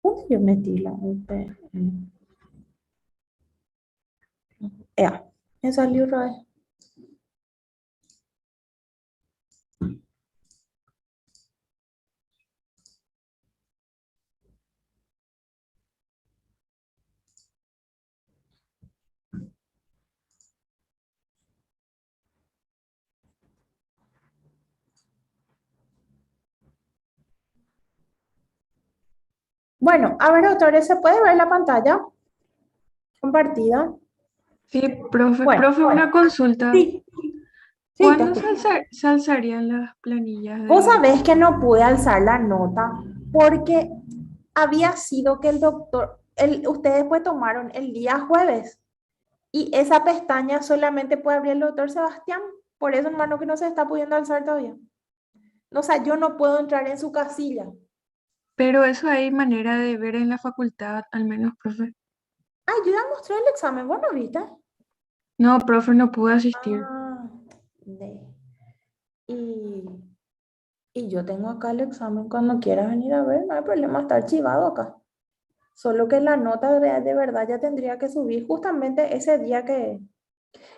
¿Dónde yo metí la UP? Ya, me salió otra vez. Bueno, a ver, doctores, ¿se puede ver la pantalla compartida? Sí, profe, Bueno, profe, una consulta. sí, sí, te ¿Cuándo escucho. se alzarían las planillas Vos de... sabés que no pude alzar la nota porque había sido que el doctor, ustedes pues tomaron el día jueves y esa pestaña solamente puede abrir el doctor Sebastián. Por eso, hermano, que no se está pudiendo alzar todavía. O sea, yo no puedo entrar en su casilla. Pero eso hay manera de ver en la facultad, al menos, profe. Ay, yo ya mostré el examen, ¿vos no viste? No, profe, no pude asistir. Ah, de. Y, y yo tengo acá el examen cuando quieras venir a ver, no hay problema, está archivado acá. Solo que la nota de verdad ya tendría que subir justamente ese día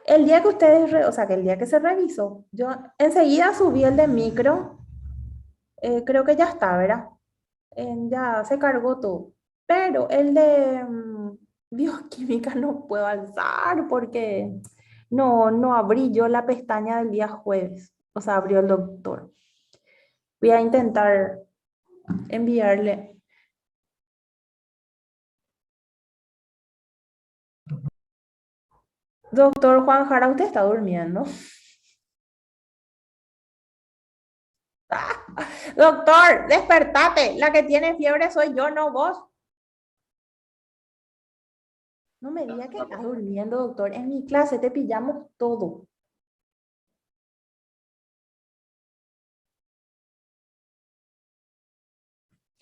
el día que ustedes, o sea, que el día que se revisó, yo enseguida subí el de micro, creo que ya está, ¿verdad? Ya se cargó todo. Pero el de bioquímica no puedo alzar porque no abrí yo la pestaña del día jueves. O sea, abrió el doctor. Voy a intentar enviarle. Doctor Juan Jara, usted está durmiendo. Doctor, despertate. La que tiene fiebre soy yo, no vos. No me diga que estás durmiendo, doctor. En mi clase te pillamos todo.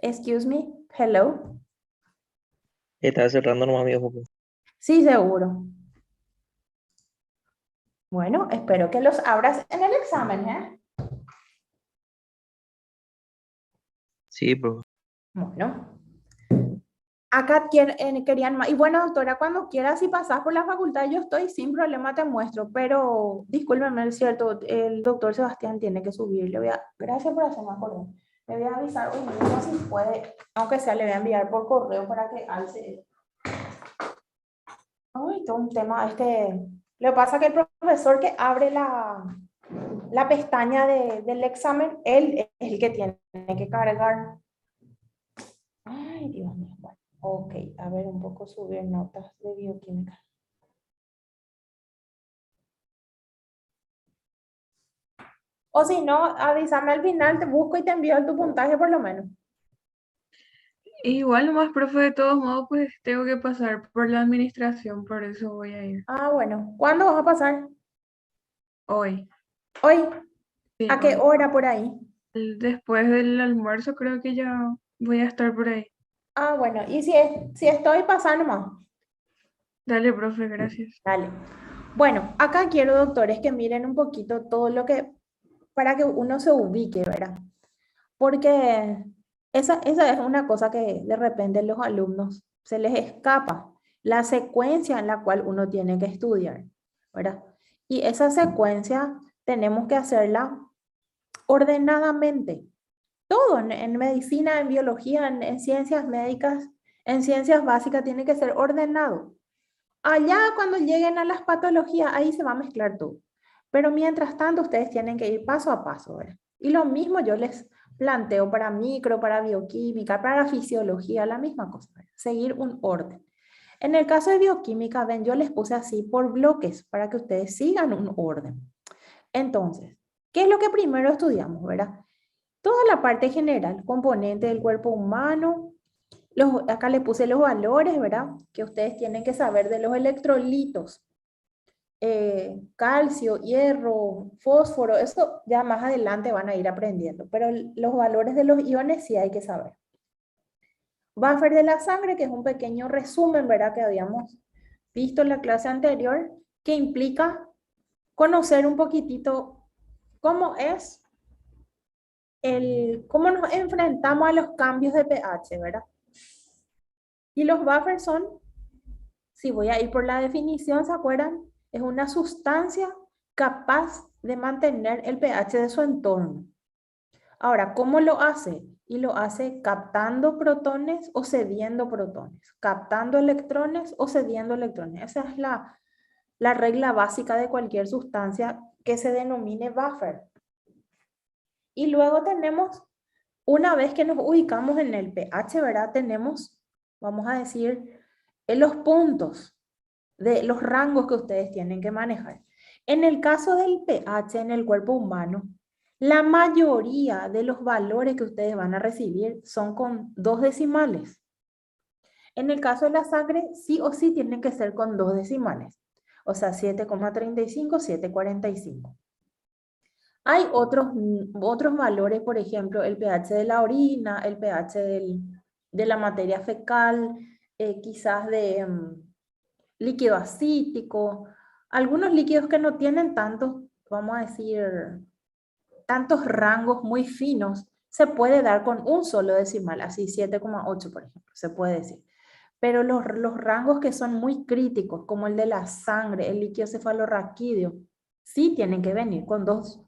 Excuse me. Hello. Estaba cerrando nomás mi ojo. Sí, seguro. Bueno, espero que los abras en el examen, ¿eh? Sí, profe. Bueno, acá querían más. Y bueno, doctora, cuando quieras, si pasas por la facultad, yo estoy sin problema, te muestro. Pero discúlpeme, es cierto, el doctor Sebastián tiene que subir. Gracias por hacerme acordar. Le voy a avisar hoy mismo si puede, aunque sea, le voy a enviar por correo para que alce. Ay, todo un tema. Lo que pasa es que el profesor que abre la pestaña del examen, él es el que tiene que cargar. Ay, Dios mío. Bueno, ok, a ver, un poco subir notas de bioquímica. O si no, avísame al final, te busco y te envío tu puntaje por lo menos. Igual nomás, profe, de todos modos, pues tengo que pasar por la administración, por eso voy a ir. Ah, bueno. ¿Cuándo vas a pasar? Hoy, Hoy. sí, ¿A qué hoy. hora por ahí? Después del almuerzo creo que ya voy a estar por ahí. Ah, bueno. Y si estoy pasando más. Dale, profe, gracias. Dale. Bueno, acá quiero, doctores, que miren un poquito todo lo que, para que uno se ubique, ¿verdad? Porque esa es una cosa que de repente los alumnos se les escapa, la secuencia en la cual uno tiene que estudiar, ¿verdad? Y esa secuencia tenemos que hacerla ordenadamente. Todo en medicina, en biología, en ciencias médicas, en ciencias básicas tiene que ser ordenado. Allá cuando lleguen a las patologías, ahí se va a mezclar todo. Pero mientras tanto, ustedes tienen que ir paso a paso, ¿verdad? Y lo mismo yo les planteo para micro, para bioquímica, para fisiología, la misma cosa, ¿verdad? Seguir un orden. En el caso de bioquímica, ven, yo les puse así por bloques para que ustedes sigan un orden. Entonces, ¿qué es lo que primero estudiamos, verdad? Toda la parte general, componente del cuerpo humano, acá le puse los valores, ¿verdad? Que ustedes tienen que saber de los electrolitos, calcio, hierro, fósforo, eso ya más adelante van a ir aprendiendo, pero los valores de los iones sí hay que saber. Buffer de la sangre, que es un pequeño resumen, ¿verdad? Que habíamos visto en la clase anterior, que implica conocer un poquitito cómo es cómo nos enfrentamos a los cambios de pH, ¿verdad? Y los buffers son, si voy a ir por la definición, ¿se acuerdan? Es una sustancia capaz de mantener el pH de su entorno. Ahora, ¿cómo lo hace? Y lo hace captando protones o cediendo protones, captando electrones o cediendo electrones. Esa es la regla básica de cualquier sustancia que se denomine buffer. Y luego tenemos, una vez que nos ubicamos en el pH, ¿verdad? Tenemos, vamos a decir, en los puntos de los rangos que ustedes tienen que manejar. En el caso del pH en el cuerpo humano, la mayoría de los valores que ustedes van a recibir son con 2 decimales. En el caso de la sangre, sí o sí tienen que ser con 2 decimales. O sea, 7,35, 7,45. Hay otros valores, por ejemplo, el pH de la orina, el pH de la materia fecal, quizás de líquido acítico, algunos líquidos que no tienen tantos, vamos a decir, tantos rangos muy finos, se puede dar con un solo decimal, así 7,8 por ejemplo, se puede decir. Pero los rangos que son muy críticos, como el de la sangre, el líquido cefalorraquídeo, sí tienen que venir con 2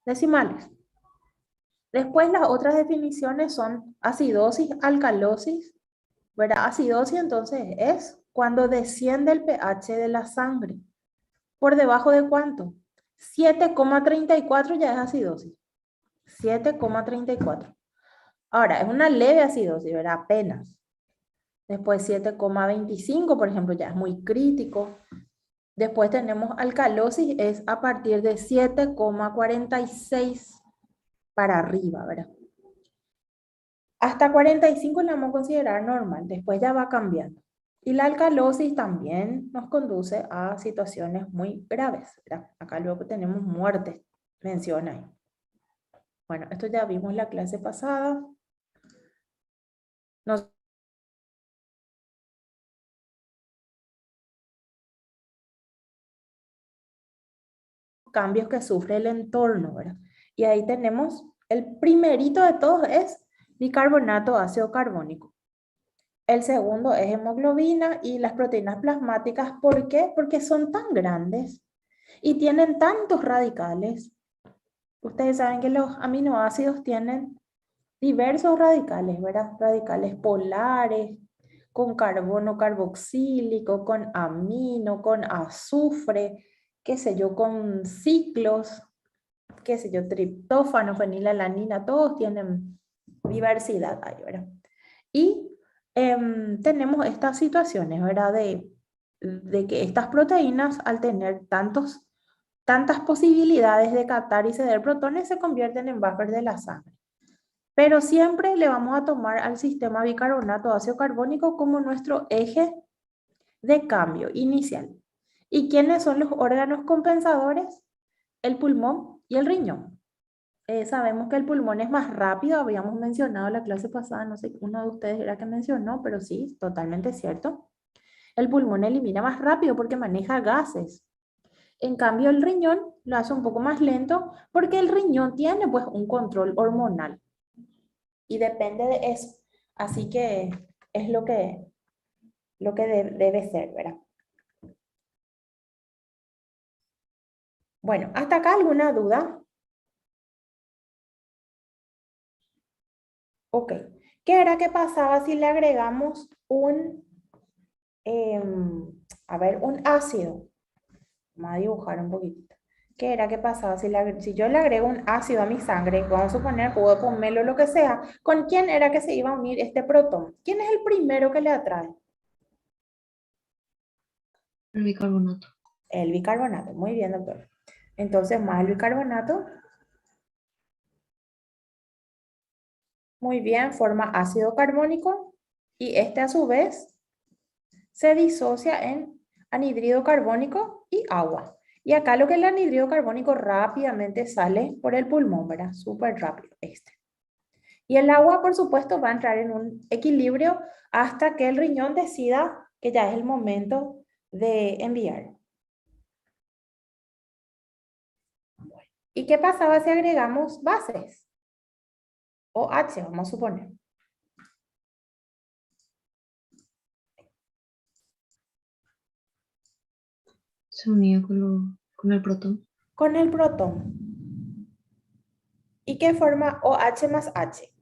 decimales. Después las otras definiciones son acidosis, alcalosis, ¿verdad? Acidosis entonces es cuando desciende el pH de la sangre. ¿Por debajo de cuánto? 7,34 ya es acidosis. 7,34. Ahora, es una leve acidosis, ¿verdad? Apenas. Después 7,25, por ejemplo, ya es muy crítico. Después tenemos alcalosis, es a partir de 7,46 para arriba, ¿verdad? Hasta 45 la vamos a considerar normal, después ya va cambiando. Y la alcalosis también nos conduce a situaciones muy graves, ¿verdad? Acá luego tenemos muertes, menciona ahí. Bueno, esto ya vimos la clase pasada. Nos cambios que sufre el entorno, ¿verdad? Y ahí tenemos, el primerito de todos es bicarbonato ácido carbónico. El segundo es hemoglobina y las proteínas plasmáticas. ¿Por qué? Porque son tan grandes y tienen tantos radicales. Ustedes saben que los aminoácidos tienen diversos radicales, ¿verdad? Radicales polares, con carbono carboxílico, con amino, con azufre, qué sé yo, con ciclos, qué sé yo, triptófano, fenilalanina, todos tienen diversidad ahí, ¿verdad? Y tenemos estas situaciones, ¿verdad? De que estas proteínas, al tener tantas posibilidades de captar y ceder protones, se convierten en buffers de la sangre. Pero siempre le vamos a tomar al sistema bicarbonato ácido carbónico como nuestro eje de cambio inicial. ¿Y quiénes son los órganos compensadores? El pulmón y el riñón. Sabemos que el pulmón es más rápido, habíamos mencionado la clase pasada, no sé, uno de ustedes era que mencionó, pero sí, totalmente cierto. El pulmón elimina más rápido porque maneja gases. En cambio, el riñón lo hace un poco más lento porque el riñón tiene pues un control hormonal y depende de eso. Así que es lo que debe ser, ¿verdad? Bueno, ¿hasta acá alguna duda? Ok. ¿Qué era que pasaba si le agregamos a ver, un ácido? Vamos a dibujar un poquitito. ¿Qué era que pasaba si yo le agrego un ácido a mi sangre? Vamos a suponer jugo de pomelo o lo que sea. ¿Con quién era que se iba a unir este protón? ¿Quién es el primero que le atrae? El bicarbonato. El bicarbonato. Muy bien, doctor. Entonces, más el bicarbonato. Muy bien, forma ácido carbónico y este a su vez se disocia en anhídrido carbónico y agua. Y acá lo que es el anhídrido carbónico rápidamente sale por el pulmón, ¿verdad? Súper rápido este. Y el agua, por supuesto, va a entrar en un equilibrio hasta que el riñón decida que ya es el momento de enviar. ¿Y qué pasaba si agregamos bases? O H, vamos a suponer. se unía con el protón. Con el protón. ¿Y qué forma OH más H?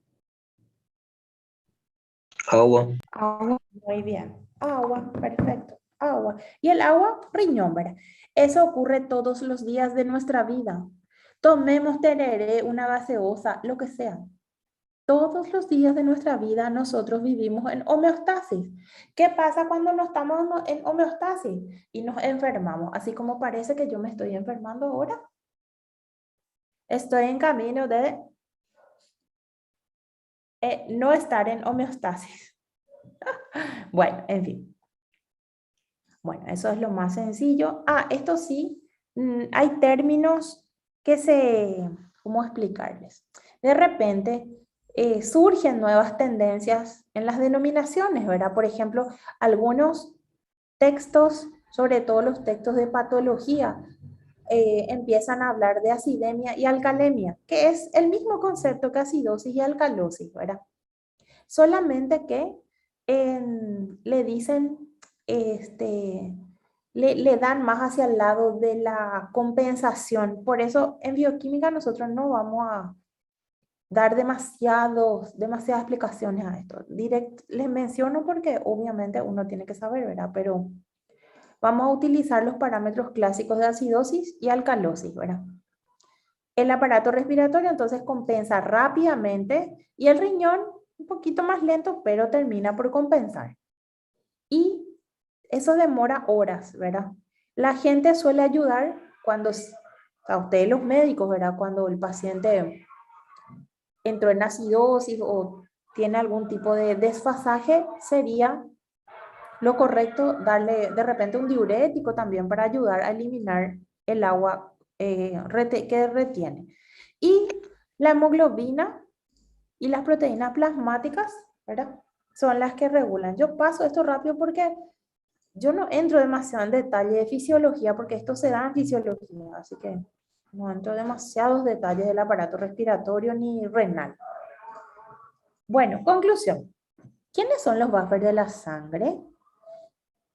Agua. Agua. Muy bien. Agua, perfecto. Agua. Y el agua, riñón, ¿verdad? Eso ocurre todos los días de nuestra vida. Tomemos tereré, una gaseosa, lo que sea. Todos los días de nuestra vida nosotros vivimos en homeostasis. ¿Qué pasa cuando no estamos en homeostasis y nos enfermamos? Así como parece que yo me estoy enfermando ahora. Estoy en camino de no estar en homeostasis. Bueno, en fin. Bueno, eso es lo más sencillo. Esto sí, hay términos que ¿cómo explicarles? De repente surgen nuevas tendencias en las denominaciones, ¿verdad? Por ejemplo, algunos textos, sobre todo los textos de patología, empiezan a hablar de acidemia y alcalemia, que es el mismo concepto que acidosis y alcalosis, ¿verdad? Solamente que le dicen, le dan más hacia el lado de la compensación. Por eso en bioquímica nosotros no vamos a dar demasiadas explicaciones a esto. Les menciono porque obviamente uno tiene que saber, ¿verdad? Pero vamos a utilizar los parámetros clásicos de acidosis y alcalosis, ¿verdad? El aparato respiratorio entonces compensa rápidamente y el riñón un poquito más lento, pero termina por compensar. Y eso demora horas, ¿verdad? La gente suele ayudar cuando, a ustedes los médicos, ¿verdad? Cuando el paciente entró en acidosis o tiene algún tipo de desfasaje, sería lo correcto darle de repente un diurético también para ayudar a eliminar el agua que retiene. Y la hemoglobina y las proteínas plasmáticas, ¿verdad? Son las que regulan. Yo paso esto rápido porque yo no entro demasiado en detalle de fisiología porque esto se da en fisiología, así que no entro demasiados detalles del aparato respiratorio ni renal. Bueno, conclusión. ¿Quiénes son los buffers de la sangre?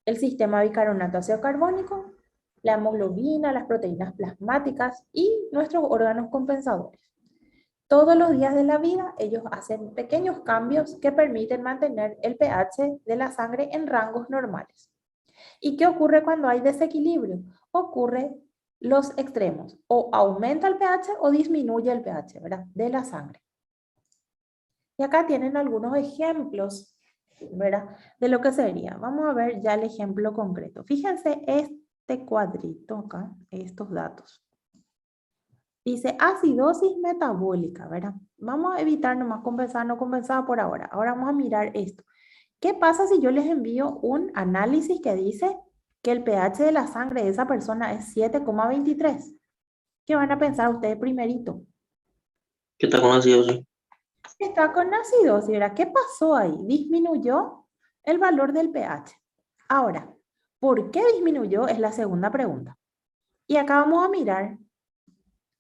El sistema bicarbonato ácido carbónico, la hemoglobina, las proteínas plasmáticas y nuestros órganos compensadores. Todos los días de la vida ellos hacen pequeños cambios que permiten mantener el pH de la sangre en rangos normales. ¿Y qué ocurre cuando hay desequilibrio? Ocurre los extremos, o aumenta el pH o disminuye el pH, ¿verdad? De la sangre. Y acá tienen algunos ejemplos, ¿verdad? De lo que sería. Vamos a ver ya el ejemplo concreto. Fíjense este cuadrito acá, estos datos. Dice acidosis metabólica, ¿verdad? Vamos a evitar nomás compensar, no compensar por ahora. Ahora vamos a mirar esto. ¿Qué pasa si yo les envío un análisis que dice que el pH de la sangre de esa persona es 7,23? ¿Qué van a pensar ustedes primerito? ¿Qué está con acidosis? Está con acidosis, ¿verdad? ¿Qué pasó ahí? Disminuyó el valor del pH. Ahora, ¿por qué disminuyó? Es la segunda pregunta. Y acá vamos a mirar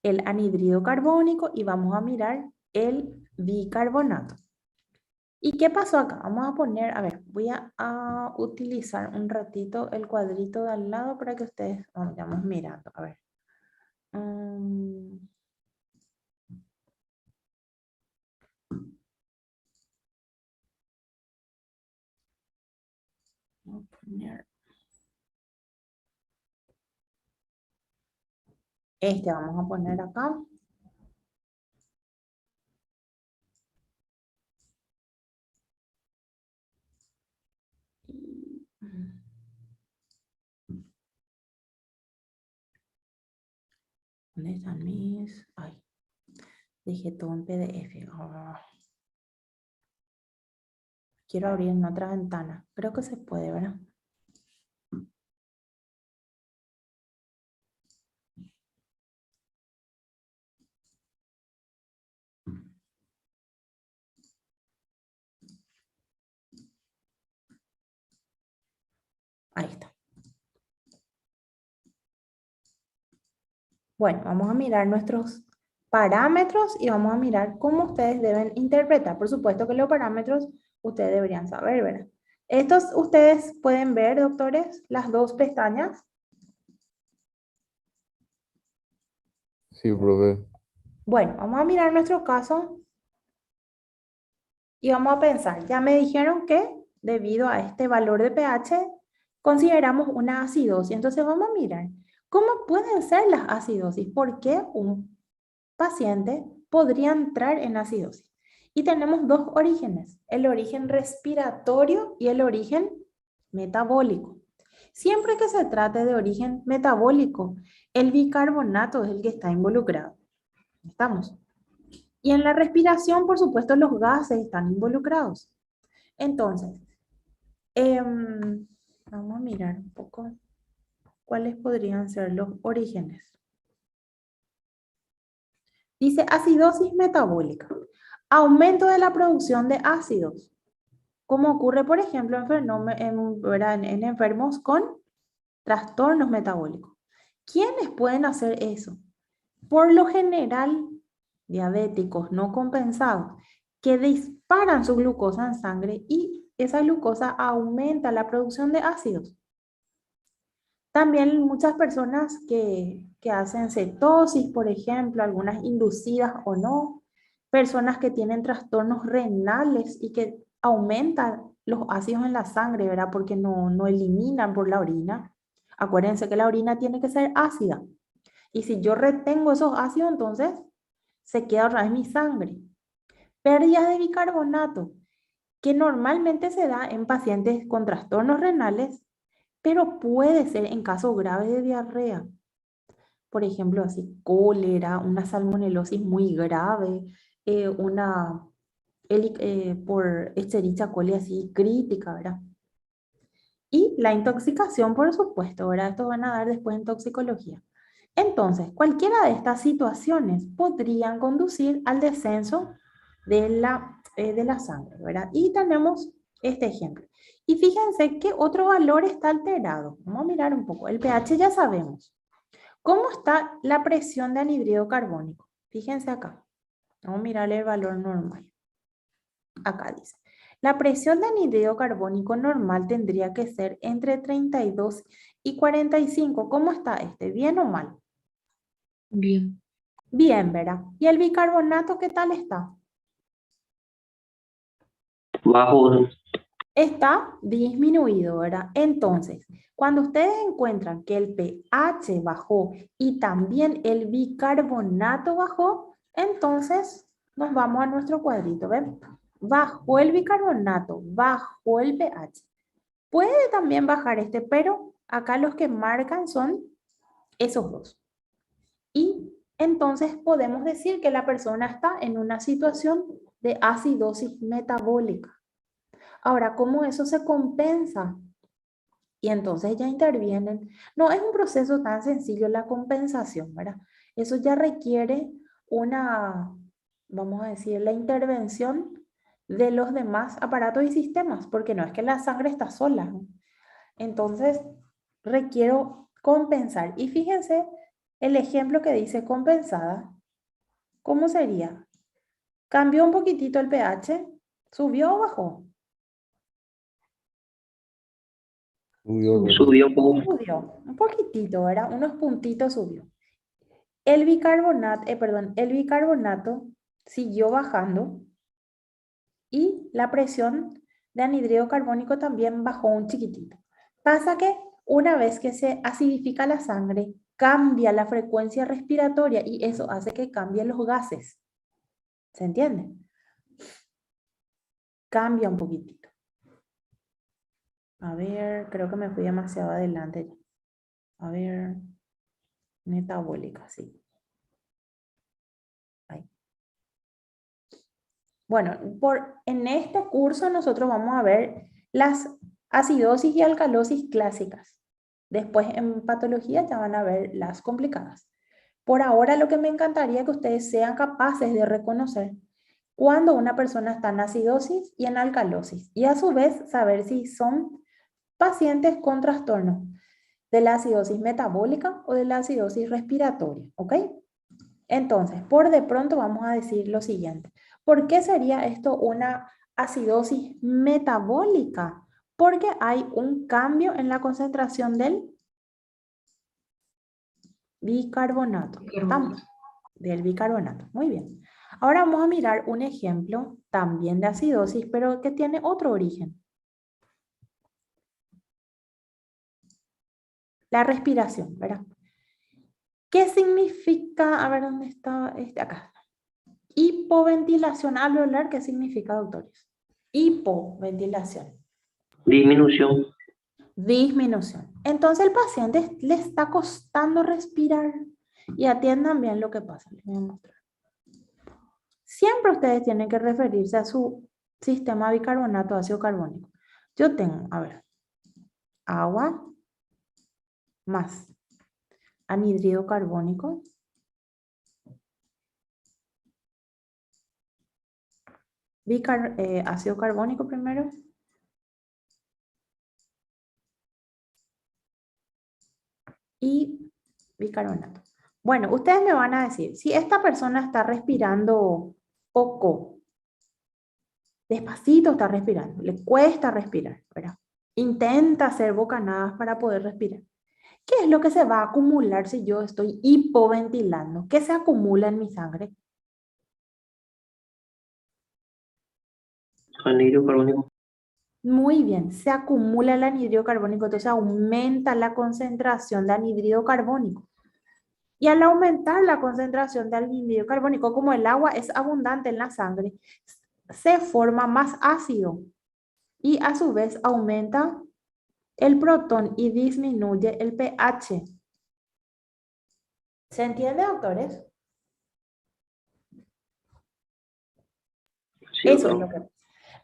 el anhídrido carbónico y vamos a mirar el bicarbonato. ¿Y qué pasó acá? Vamos a poner, a ver, voy a utilizar un ratito el cuadrito de al lado para que ustedes vayamos mirando. A ver. Voy a poner vamos a poner acá. ¿Dónde están mis? Ay, dejé todo en PDF. Quiero abrir en otra ventana. Creo que se puede, ¿verdad? Ahí está. Bueno, vamos a mirar nuestros parámetros y vamos a mirar cómo ustedes deben interpretar. Por supuesto que los parámetros ustedes deberían saber, ¿verdad? Estos ustedes pueden ver, doctores, las dos pestañas. Sí, profe. Bueno, vamos a mirar nuestro caso y vamos a pensar. Ya me dijeron que debido a este valor de pH consideramos una acidosis. Entonces vamos a mirar cómo pueden ser las acidosis. ¿Por qué un paciente podría entrar en acidosis? Y tenemos dos orígenes, el origen respiratorio y el origen metabólico. Siempre que se trate de origen metabólico, el bicarbonato es el que está involucrado. ¿Estamos? Y en la respiración, por supuesto, los gases están involucrados. Entonces, vamos a mirar un poco cuáles podrían ser los orígenes. Dice acidosis metabólica, aumento de la producción de ácidos, como ocurre, por ejemplo, en enfermos con trastornos metabólicos. ¿Quiénes pueden hacer eso? Por lo general, diabéticos no compensados, que disparan su glucosa en sangre y esa glucosa aumenta la producción de ácidos. También muchas personas que hacen cetosis, por ejemplo, algunas inducidas o no, personas que tienen trastornos renales y que aumentan los ácidos en la sangre, ¿verdad? Porque no eliminan por la orina. Acuérdense que la orina tiene que ser ácida. Y si yo retengo esos ácidos, entonces se queda otra vez mi sangre. Pérdidas de bicarbonato, que normalmente se da en pacientes con trastornos renales, pero puede ser en casos graves de diarrea. Por ejemplo, así cólera, una salmonelosis muy grave, por Escherichia coli así crítica, ¿verdad? Y la intoxicación, por supuesto, ¿verdad? Esto van a dar después en toxicología. Entonces, cualquiera de estas situaciones podrían conducir al descenso de la sangre, ¿verdad? Y tenemos este ejemplo. Y fíjense que otro valor está alterado. Vamos a mirar un poco. El pH ya sabemos. ¿Cómo está la presión de anhídrido carbónico? Fíjense acá. Vamos a mirar el valor normal. Acá dice. La presión de anhídrido carbónico normal tendría que ser entre 32 y 45. ¿Cómo está este? ¿Bien o mal? Bien. Bien, ¿verdad? ¿Y el bicarbonato qué tal está? Bajo, Está disminuido, ¿verdad? Entonces, cuando ustedes encuentran que el pH bajó y también el bicarbonato bajó, entonces nos vamos a nuestro cuadrito, ¿ven? Bajó el bicarbonato, bajó el pH. Puede también bajar este, pero acá los que marcan son esos dos. Y entonces podemos decir que la persona está en una situación de acidosis metabólica. Ahora, ¿cómo eso se compensa? Y entonces ya intervienen. No es un proceso tan sencillo la compensación, ¿verdad? Eso ya requiere una, vamos a decir, la intervención de los demás aparatos y sistemas, porque no es que la sangre está sola, ¿no? Entonces, requiero compensar. Y fíjense el ejemplo que dice compensada. ¿Cómo sería? ¿Cambió un poquitito el pH? ¿Subió o bajó? Subió, profe. subió un poco. Subió, un poquitito, ¿verdad? Unos puntitos subió. El bicarbonato siguió bajando y la presión de anhídrido carbónico también bajó un chiquitito. Pasa que una vez que se acidifica la sangre, cambia la frecuencia respiratoria y eso hace que cambien los gases. ¿Se entiende? Cambia un poquitito. A ver, creo que me fui demasiado adelante. A ver, metabólica, sí. Ahí. Bueno, en este curso nosotros vamos a ver las acidosis y alcalosis clásicas. Después en patología ya van a ver las complicadas. Por ahora lo que me encantaría es que ustedes sean capaces de reconocer cuando una persona está en acidosis y en alcalosis. Y a su vez saber si son pacientes con trastornos de la acidosis metabólica o de la acidosis respiratoria. ¿Ok? Entonces, por de pronto vamos a decir lo siguiente. ¿Por qué sería esto una acidosis metabólica? Porque hay un cambio en la concentración del bicarbonato. ¿Estamos? del bicarbonato. Muy bien. Ahora vamos a mirar un ejemplo también de acidosis, pero que tiene otro origen. La respiración, ¿verdad? ¿Qué significa? A ver, ¿dónde está? Acá. Hipoventilación alveolar, ¿qué significa, doctores? Hipoventilación. Disminución. Disminución. Entonces el paciente le está costando respirar. Y atiendan bien lo que pasa. Les voy a mostrar. Siempre ustedes tienen que referirse a su sistema bicarbonato ácido carbónico. Yo tengo, a ver, agua más anhídrido carbónico ácido carbónico primero. Y bicarbonato. Bueno, ustedes me van a decir, si esta persona está respirando poco, despacito está respirando, le cuesta respirar, ¿verdad? Intenta hacer bocanadas para poder respirar. ¿Qué es lo que se va a acumular si yo estoy hipoventilando? ¿Qué se acumula en mi sangre? Anhídrido carbónico. Muy bien, se acumula el anhídrido carbónico, entonces aumenta la concentración de anhídrido carbónico. Y al aumentar la concentración de anhídrido carbónico, como el agua es abundante en la sangre, se forma más ácido y a su vez aumenta el protón y disminuye el pH. ¿Se entiende, doctores? Sí, Eso es doctor. lo que...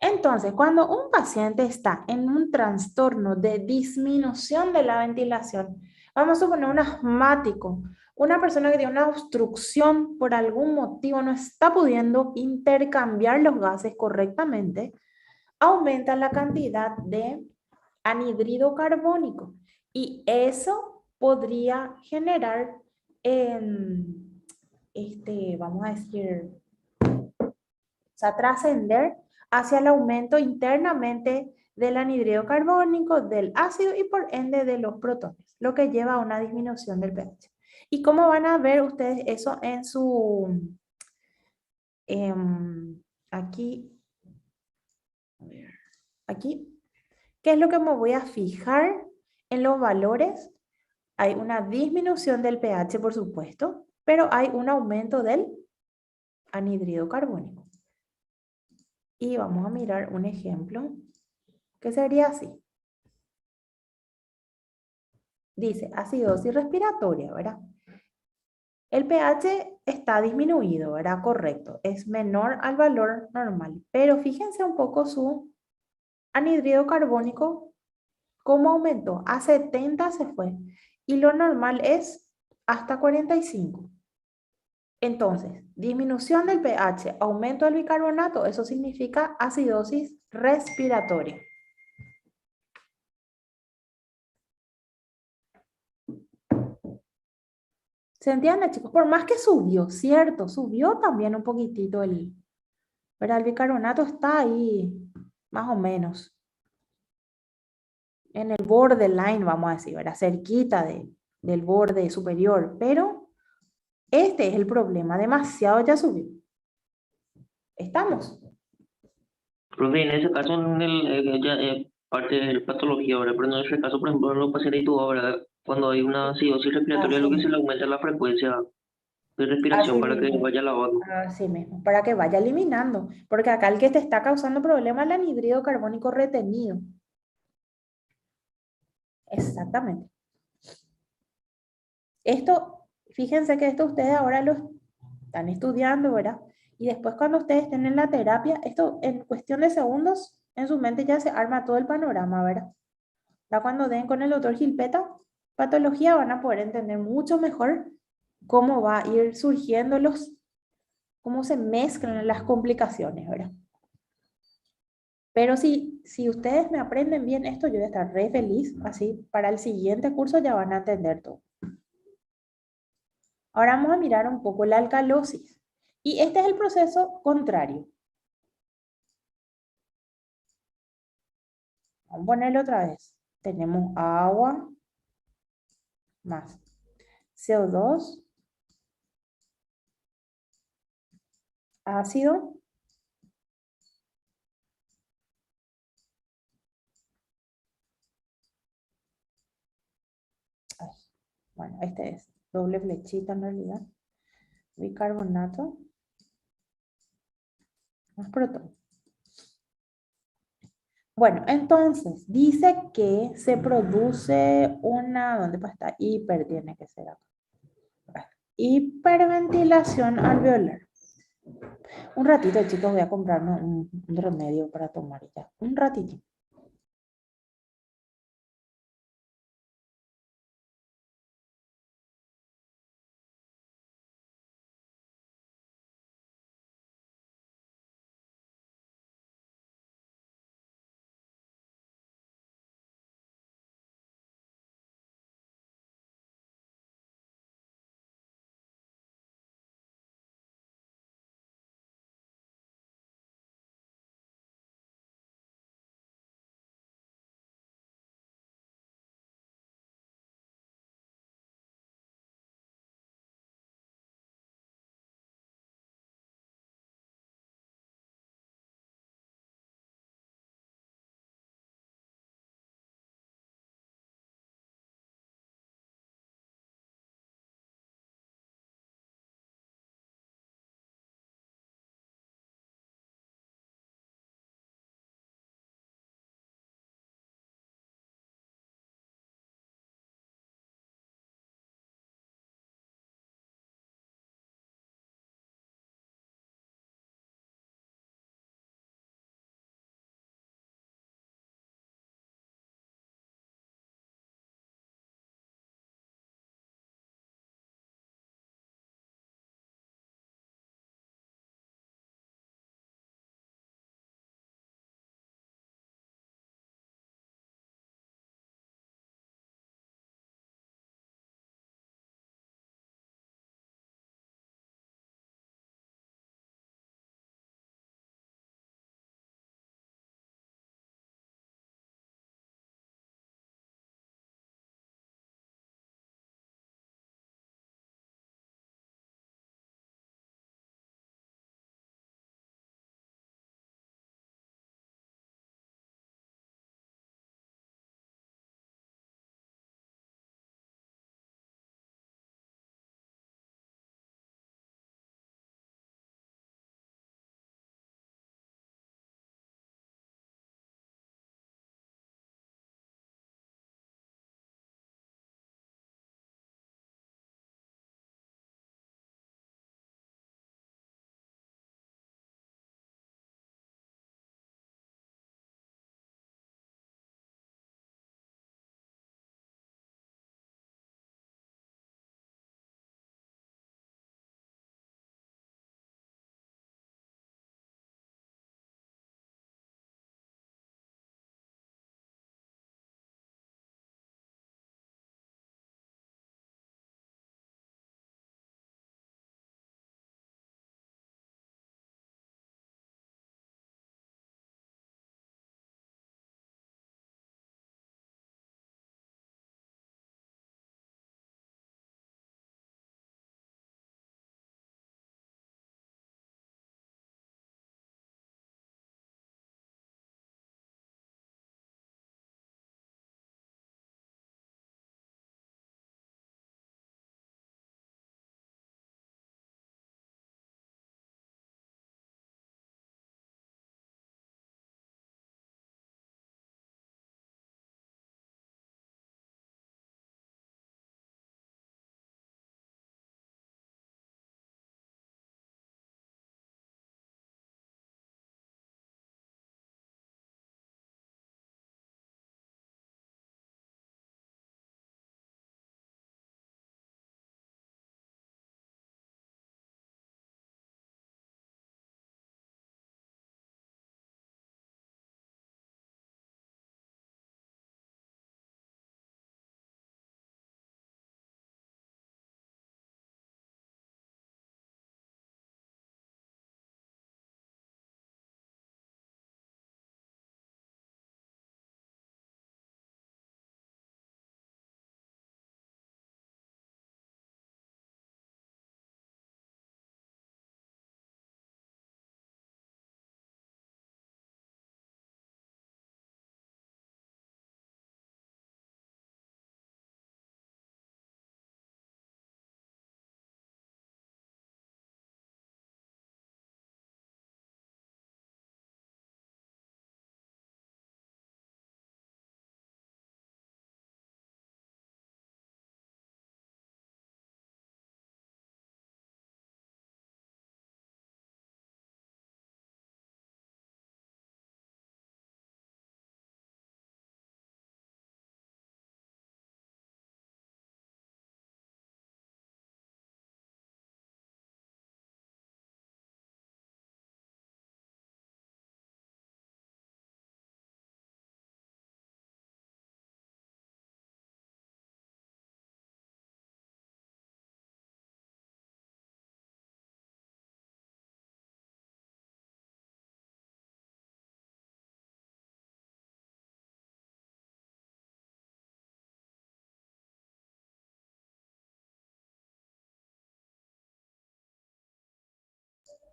Entonces, cuando un paciente está en un trastorno de disminución de la ventilación, vamos a suponer un asmático, una persona que tiene una obstrucción por algún motivo no está pudiendo intercambiar los gases correctamente, aumenta la cantidad de anhídrido carbónico y eso podría generar, vamos a decir, o sea, trascender hacia el aumento internamente del anhídrido carbónico, del ácido y por ende de los protones, lo que lleva a una disminución del pH. ¿Y cómo van a ver ustedes eso en su, aquí, aquí? ¿Qué es lo que me voy a fijar en los valores? Hay una disminución del pH, por supuesto, pero hay un aumento del anhídrido carbónico. Y vamos a mirar un ejemplo que sería así. Dice acidosis respiratoria, ¿verdad? El pH está disminuido, ¿verdad? Correcto. Es menor al valor normal. Pero fíjense un poco su anhídrido carbónico, cómo aumentó. A 70 se fue. Y lo normal es hasta 45. Entonces, disminución del pH, aumento del bicarbonato, eso significa acidosis respiratoria. ¿Se entiende, chicos? Por más que subió, cierto, subió también un poquitito pero el bicarbonato está ahí, más o menos, en el borderline, vamos a decir, ¿verdad? Cerquita del borde superior, pero este es el problema, demasiado ya subió. ¿Estamos? Profe, en ese caso, parte de la patología, ¿verdad? Pero en ese caso, por ejemplo, en los pacientes intubados, ¿verdad? Cuando hay una acidosis respiratoria, Así lo que se le mismo. aumenta es la frecuencia de respiración Así para que mismo. vaya lavando. Así mismo, para que vaya eliminando, porque acá el que te está causando problema es el anhídrido carbónico retenido. Exactamente. Esto, fíjense que esto ustedes ahora lo están estudiando, ¿verdad? Y después cuando ustedes estén en la terapia, esto en cuestión de segundos, en su mente ya se arma todo el panorama, ¿verdad? Ya cuando den con el doctor Gilpeta, patología van a poder entender mucho mejor cómo va a ir surgiendo cómo se mezclan las complicaciones, ¿verdad? Pero si ustedes me aprenden bien esto, yo voy a estar re feliz, así para el siguiente curso ya van a entender todo. Ahora vamos a mirar un poco la alcalosis. Y este es el proceso contrario. Vamos a ponerlo otra vez. Tenemos agua más CO2 ácido. Ay, bueno, este es doble flechita en realidad. Bicarbonato más protón. Bueno, entonces dice que se produce una, ¿dónde va a estar? Hiper tiene que ser acá. Hiperventilación alveolar. Un ratito, chicos, voy a comprarme un remedio para tomar ya. Un ratito.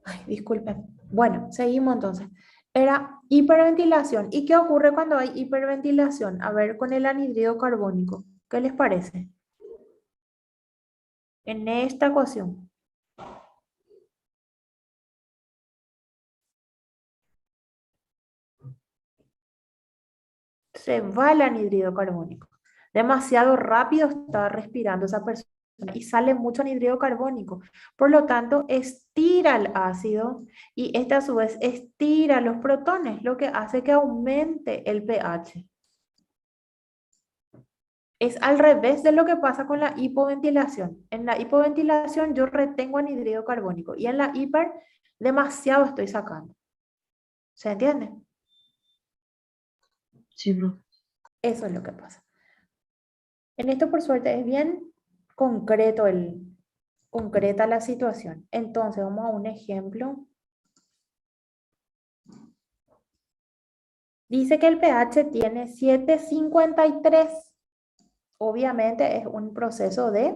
Ay, disculpen. Bueno, seguimos entonces. Era hiperventilación. ¿Y qué ocurre cuando hay hiperventilación? A ver, con el anhídrido carbónico. ¿Qué les parece? En esta ecuación. Se va el anhídrido carbónico. Demasiado rápido está respirando esa persona y sale mucho anhídrido carbónico. Por lo tanto, estira el ácido y este a su vez estira los protones, lo que hace que aumente el pH. Es al revés de lo que pasa con la hipoventilación. En la hipoventilación yo retengo anhídrido carbónico y en la hiper demasiado estoy sacando. ¿Se entiende? Sí, bro. Eso es lo que pasa. En esto, por suerte, es bien concreta la situación. Entonces, vamos a un ejemplo. Dice que el pH tiene 7,53. Obviamente es un proceso de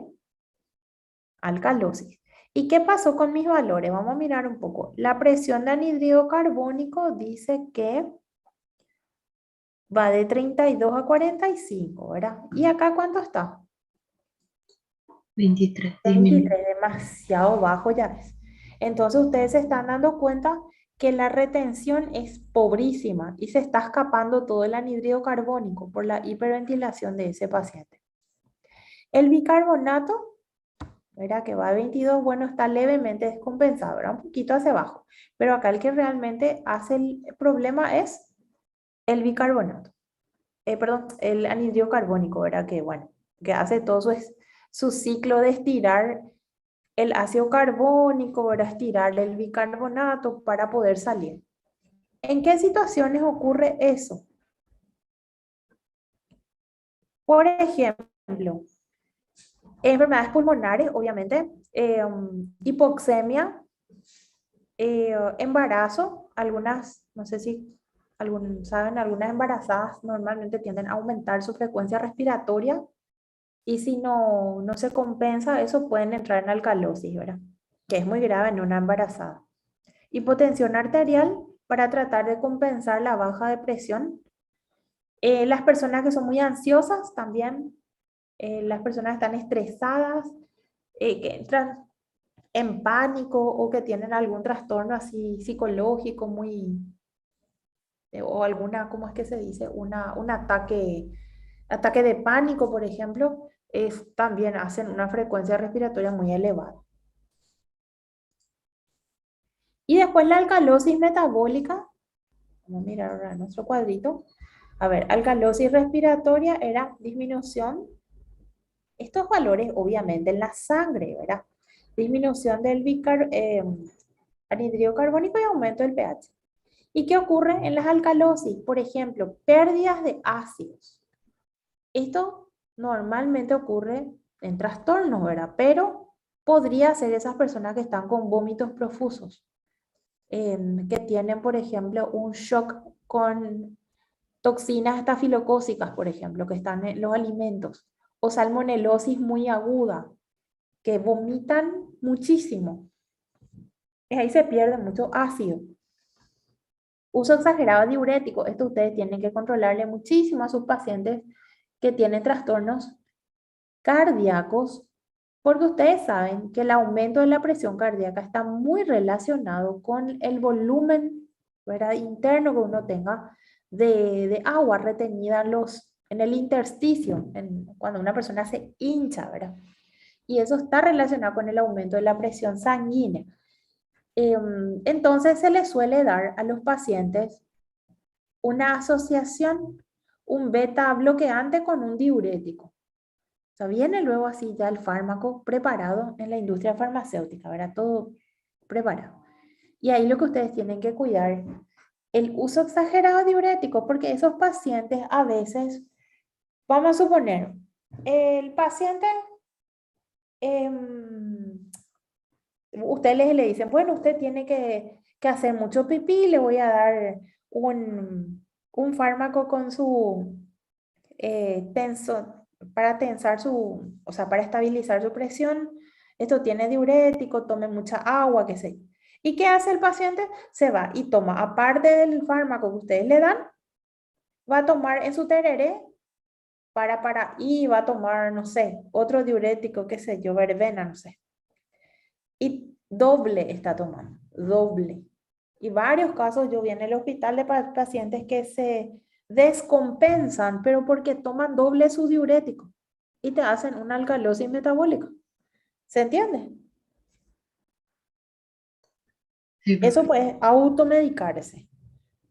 alcalosis. ¿Y qué pasó con mis valores? Vamos a mirar un poco. La presión de anhídrido carbónico dice que va de 32 a 45, ¿verdad? ¿Y acá cuánto está? 23, 23, demasiado bajo ya ves. Entonces ustedes se están dando cuenta que la retención es pobrísima y se está escapando todo el anhídrido carbónico por la hiperventilación de ese paciente. El bicarbonato, ¿verdad? Que va a 22, bueno, está levemente descompensado, ¿verdad? Un poquito hacia abajo. Pero acá el que realmente hace el problema es el bicarbonato. Perdón, el anhídrido carbónico, ¿verdad? Que bueno, que hace todo su ciclo de estirar el ácido carbónico, ¿verdad? Estirar el bicarbonato para poder salir. ¿En qué situaciones ocurre eso? Por ejemplo, enfermedades pulmonares, obviamente, hipoxemia, embarazo, algunas, no sé si saben, algunas embarazadas normalmente tienden a aumentar su frecuencia respiratoria y si no se compensa eso pueden entrar en alcalosis, ¿verdad? Que es muy grave en una embarazada. Hipotensión arterial para tratar de compensar la baja de presión. Las personas que son muy ansiosas también, las personas que están estresadas, que entran en pánico o que tienen algún trastorno así psicológico muy, o alguna, ¿cómo es que se dice? Un ataque de pánico, por ejemplo, también hacen una frecuencia respiratoria muy elevada. Y después la alcalosis metabólica, vamos a mirar ahora nuestro cuadrito. A ver, alcalosis respiratoria era disminución, estos valores obviamente en la sangre, ¿verdad? Disminución del anhídrido carbónico y aumento del pH. ¿Y qué ocurre en las alcalosis? Por ejemplo, pérdidas de ácidos. Esto normalmente ocurre en trastornos, ¿verdad? Pero podría ser esas personas que están con vómitos profusos, que tienen, por ejemplo, un shock con toxinas estafilocócicas, por ejemplo, que están en los alimentos, o salmonelosis muy aguda, que vomitan muchísimo. Ahí se pierde mucho ácido. Uso exagerado de diuréticos. Esto ustedes tienen que controlarle muchísimo a sus pacientes que tienen trastornos cardíacos, porque ustedes saben que el aumento de la presión cardíaca está muy relacionado con el volumen, ¿verdad?, interno que uno tenga de agua retenida en el intersticio, cuando una persona se hincha, ¿verdad? Y eso está relacionado con el aumento de la presión sanguínea. Entonces se les suele dar a los pacientes una asociación, un beta bloqueante con un diurético. O sea, viene luego así ya el fármaco preparado en la industria farmacéutica, ¿verdad? Todo preparado. Y ahí lo que ustedes tienen que cuidar, el uso exagerado de diuréticos, porque esos pacientes a veces, vamos a suponer, el paciente, ustedes le dicen, bueno, usted tiene que hacer mucho pipí, le voy a dar un fármaco con su para tensar para estabilizar su presión. Esto tiene diurético, tome mucha agua, qué sé. ¿Y qué hace el paciente? Se va y toma, aparte del fármaco que ustedes le dan, va a tomar en su tereré y va a tomar, no sé, otro diurético, qué sé yo, verbena, no sé. Y doble está tomando, doble. Y varios casos yo vi en el hospital de pacientes que se descompensan, pero porque toman doble su diurético y te hacen una alcalosis metabólica. ¿Se entiende? Sí, Eso profe. puede automedicarse,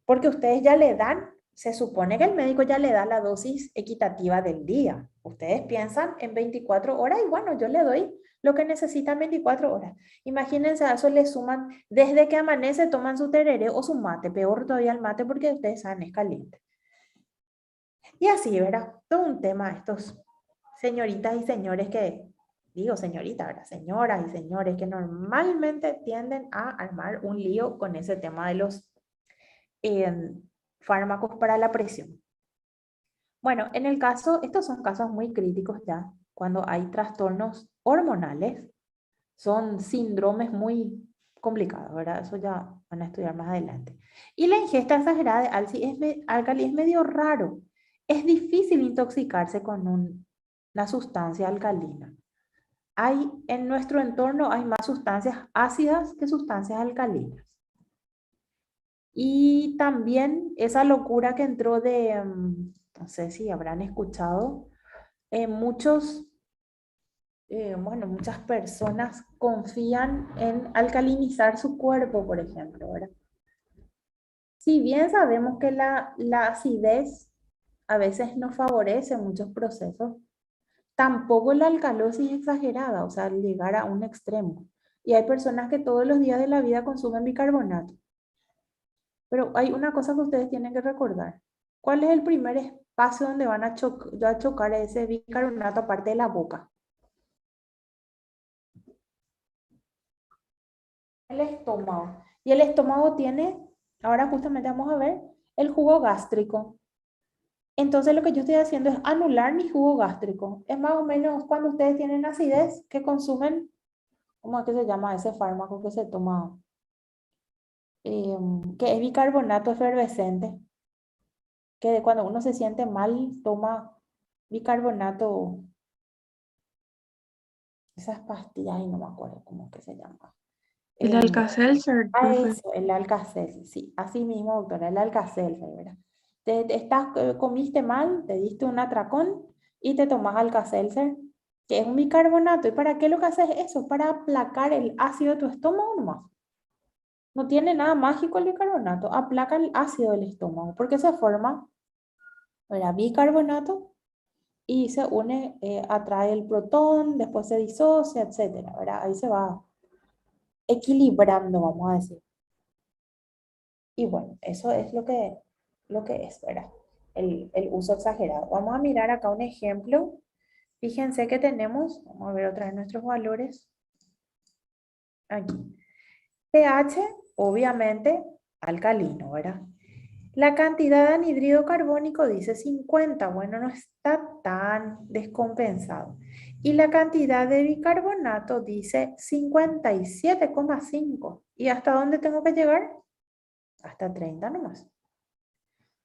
porque ustedes ya le dan, se supone que el médico ya le da la dosis equitativa del día. Ustedes piensan en 24 horas y bueno, yo le doy lo que necesitan 24 horas. Imagínense, a eso le suman, desde que amanece toman su tereré o su mate, peor todavía el mate porque ustedes saben, es caliente. Y así, ¿verdad? Todo un tema estos señoritas y señores que, digo señorita, ¿verdad? Señoras y señores que normalmente tienden a armar un lío con ese tema de los fármacos para la presión. Bueno, en el caso, estos son casos muy críticos ya, cuando hay trastornos hormonales, son síndromes muy complicados, ¿verdad? Eso ya van a estudiar más adelante. Y la ingesta exagerada de álcali es medio raro. Es difícil intoxicarse con una sustancia alcalina. En nuestro entorno hay más sustancias ácidas que sustancias alcalinas. Y también esa locura que entró no sé si habrán escuchado, bueno, muchas personas confían en alcalinizar su cuerpo, por ejemplo, ¿verdad? Si bien sabemos que la acidez a veces no favorece muchos procesos, tampoco la alcalosis exagerada, o sea, llegar a un extremo. Y hay personas que todos los días de la vida consumen bicarbonato. Pero hay una cosa que ustedes tienen que recordar. ¿Cuál es el primer espacio donde van a chocar ese bicarbonato aparte de la boca? El estómago. Y el estómago tiene, ahora justamente vamos a ver, el jugo gástrico. Entonces lo que yo estoy haciendo es anular mi jugo gástrico. Es más o menos cuando ustedes tienen acidez que consumen, ¿cómo es que se llama ese fármaco que se toma? Que es bicarbonato efervescente, que cuando uno se siente mal toma bicarbonato, esas pastillas y no me acuerdo cómo es que se llama. El Em, Alka-Seltzer, profe. Eso, el Alka-Seltzer, sí, así mismo, doctora, el Alka-Seltzer, ¿verdad? Comiste mal, te diste un atracón y te tomas Alka-Seltzer, que es un bicarbonato. ¿Y para qué lo que haces eso? Para aplacar el ácido de tu estómago nomás. No tiene nada mágico el bicarbonato, aplaca el ácido del estómago, porque se forma, ¿verdad? Bicarbonato y se une, atrae el protón, después se disocia, etcétera, ¿verdad? Ahí se va equilibrando, vamos a decir. Y bueno, eso es lo que es, ¿verdad? El uso exagerado. Vamos a mirar acá un ejemplo. Fíjense que tenemos, vamos a ver otra vez nuestros valores. Aquí. pH, obviamente, alcalino, ¿verdad? La cantidad de anhídrido carbónico dice 50. Bueno, no está tan descompensado. Y la cantidad de bicarbonato dice 57,5. ¿Y hasta dónde tengo que llegar? Hasta 30 nomás.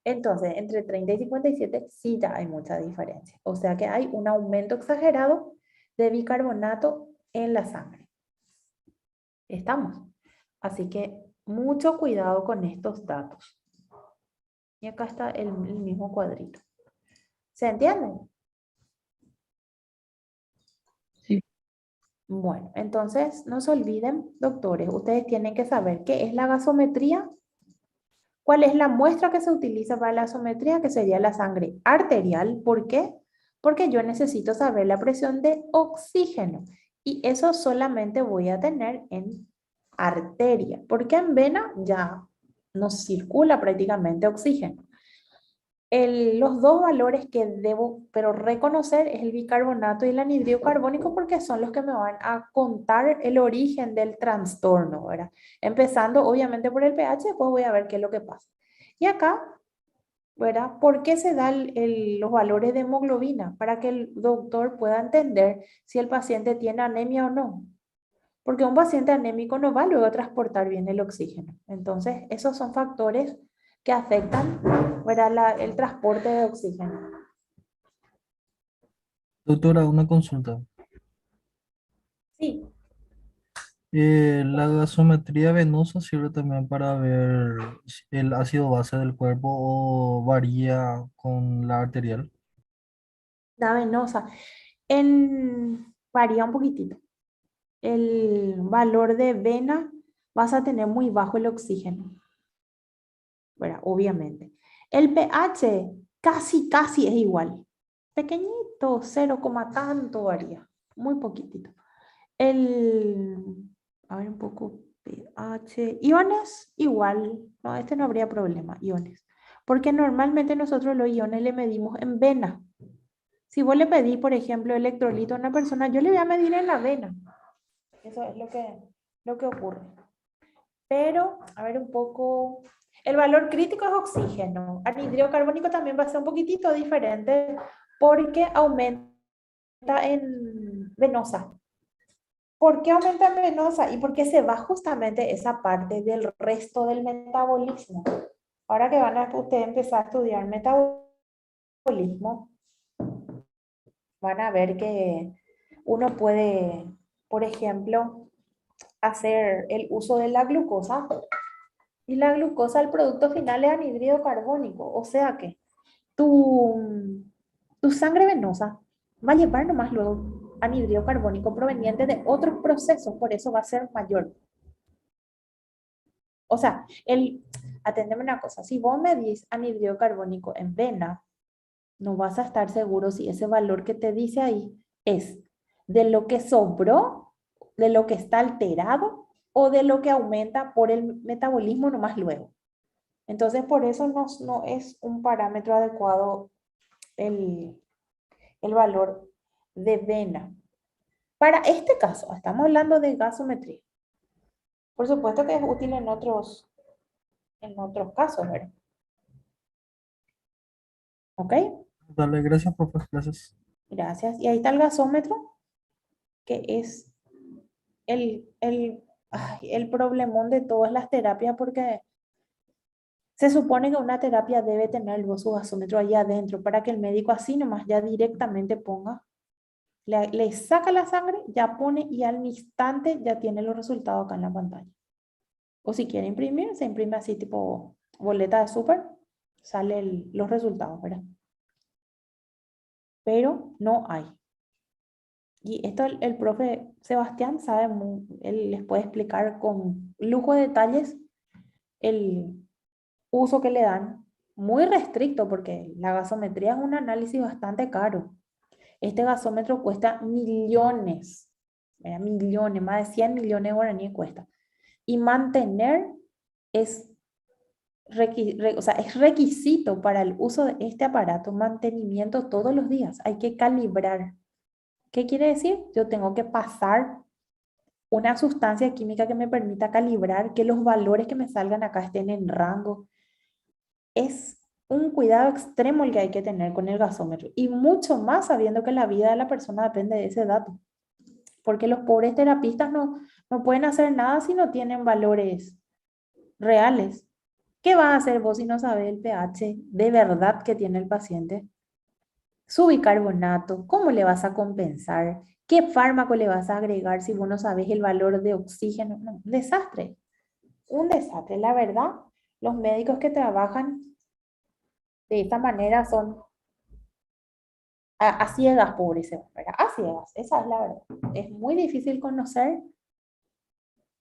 Entonces, entre 30 y 57 sí ya hay mucha diferencia. O sea que hay un aumento exagerado de bicarbonato en la sangre. ¿Estamos? Así que mucho cuidado con estos datos. Y acá está el mismo cuadrito. ¿Se entiende? Sí. Bueno, entonces no se olviden, doctores, ustedes tienen que saber qué es la gasometría. ¿Cuál es la muestra que se utiliza para la gasometría? Que sería la sangre arterial. ¿Por qué? Porque yo necesito saber la presión de oxígeno. Y eso solamente voy a tener en arteria, porque en vena ya no circula prácticamente oxígeno. Los dos valores que debo pero reconocer es el bicarbonato y el anhídrido carbónico porque son los que me van a contar el origen del trastorno, ¿verdad? Empezando obviamente por el pH, después voy a ver qué es lo que pasa. Y acá, ¿verdad? ¿Por qué se dan los valores de hemoglobina? Para que el doctor pueda entender si el paciente tiene anemia o no. porque un paciente anémico no va luego a transportar bien el oxígeno. Entonces, esos son factores que afectan, ¿verdad? El transporte de oxígeno. Doctora, una consulta. Sí, La gasometría venosa sirve también para ver el ácido base del cuerpo o varía con la arterial. la venosa. Varía un poquitito. El valor de vena vas a tener muy bajo el oxígeno, ¿verdad? Obviamente. El pH casi es igual. Pequeñito, 0, tanto varía. Muy poquitito. A ver un poco, pH. Iones, igual. No, este no habría problema, iones. Porque normalmente nosotros los iones le medimos en vena. Si vos le pedís, por ejemplo, electrolito a una persona, yo le voy a medir en la vena. Eso es lo que ocurre. Pero, a ver un poco, el valor crítico es oxígeno. Anhídrido carbónico también va a ser un poquitito diferente porque aumenta en venosa. ¿Por qué aumenta en venosa? Y porque se va justamente esa parte del resto del metabolismo. Ahora que van a ustedes empezar a estudiar metabolismo, van a ver que uno puede, por ejemplo, hacer el uso de la glucosa. Y la glucosa, el producto final es anhídrido carbónico. O sea que tu sangre venosa va a llevar nomás luego anhídrido carbónico proveniente de otros procesos, por eso va a ser mayor. O sea, atendeme una cosa, si vos medís anhídrido carbónico en vena, no vas a estar seguro si ese valor que te dice ahí es de lo que sobró, de lo que está alterado o de lo que aumenta por el metabolismo nomás luego. Entonces, por eso no es un parámetro adecuado el, el valor de vena. Para este caso, estamos hablando de gasometría. Por supuesto que es útil en otros casos, ¿verdad? ¿Ok? Dale, gracias, profe. Gracias. Gracias. Y ahí está el gasómetro, que es el problemón de todas las terapias, porque se supone que una terapia debe tener luego su gasómetro ahí adentro para que el médico así nomás ya directamente ponga, le saca la sangre, ya pone y al instante ya tiene los resultados acá en la pantalla. O si quiere imprimir, se imprime así tipo boleta de súper, salen los resultados, ¿verdad? Pero no hay. Y esto el profe Sebastián sabe, él les puede explicar con lujo de detalles el uso que le dan, muy restricto porque la gasometría es un análisis bastante caro. Este gasómetro cuesta millones, ¿verdad? Millones, más de 100 millones de guaraníes cuesta. Y mantener es, o sea, es requisito para el uso de este aparato, mantenimiento todos los días. Hay que calibrar. ¿Qué quiere decir? Yo tengo que pasar una sustancia química que me permita calibrar que los valores que me salgan acá estén en rango. Es un cuidado extremo el que hay que tener con el gasómetro y mucho más sabiendo que la vida de la persona depende de ese dato. Porque los pobres terapistas no pueden hacer nada si no tienen valores reales. ¿Qué vas a hacer vos si no sabes el pH de verdad que tiene el paciente? Su bicarbonato, ¿cómo le vas a compensar? ¿Qué fármaco le vas a agregar si vos no sabes el valor de oxígeno? No, un desastre, un desastre. La verdad, los médicos que trabajan de esta manera son a ciegas, pobres, ¿verdad? A ciegas, esa es la verdad. Es muy difícil conocer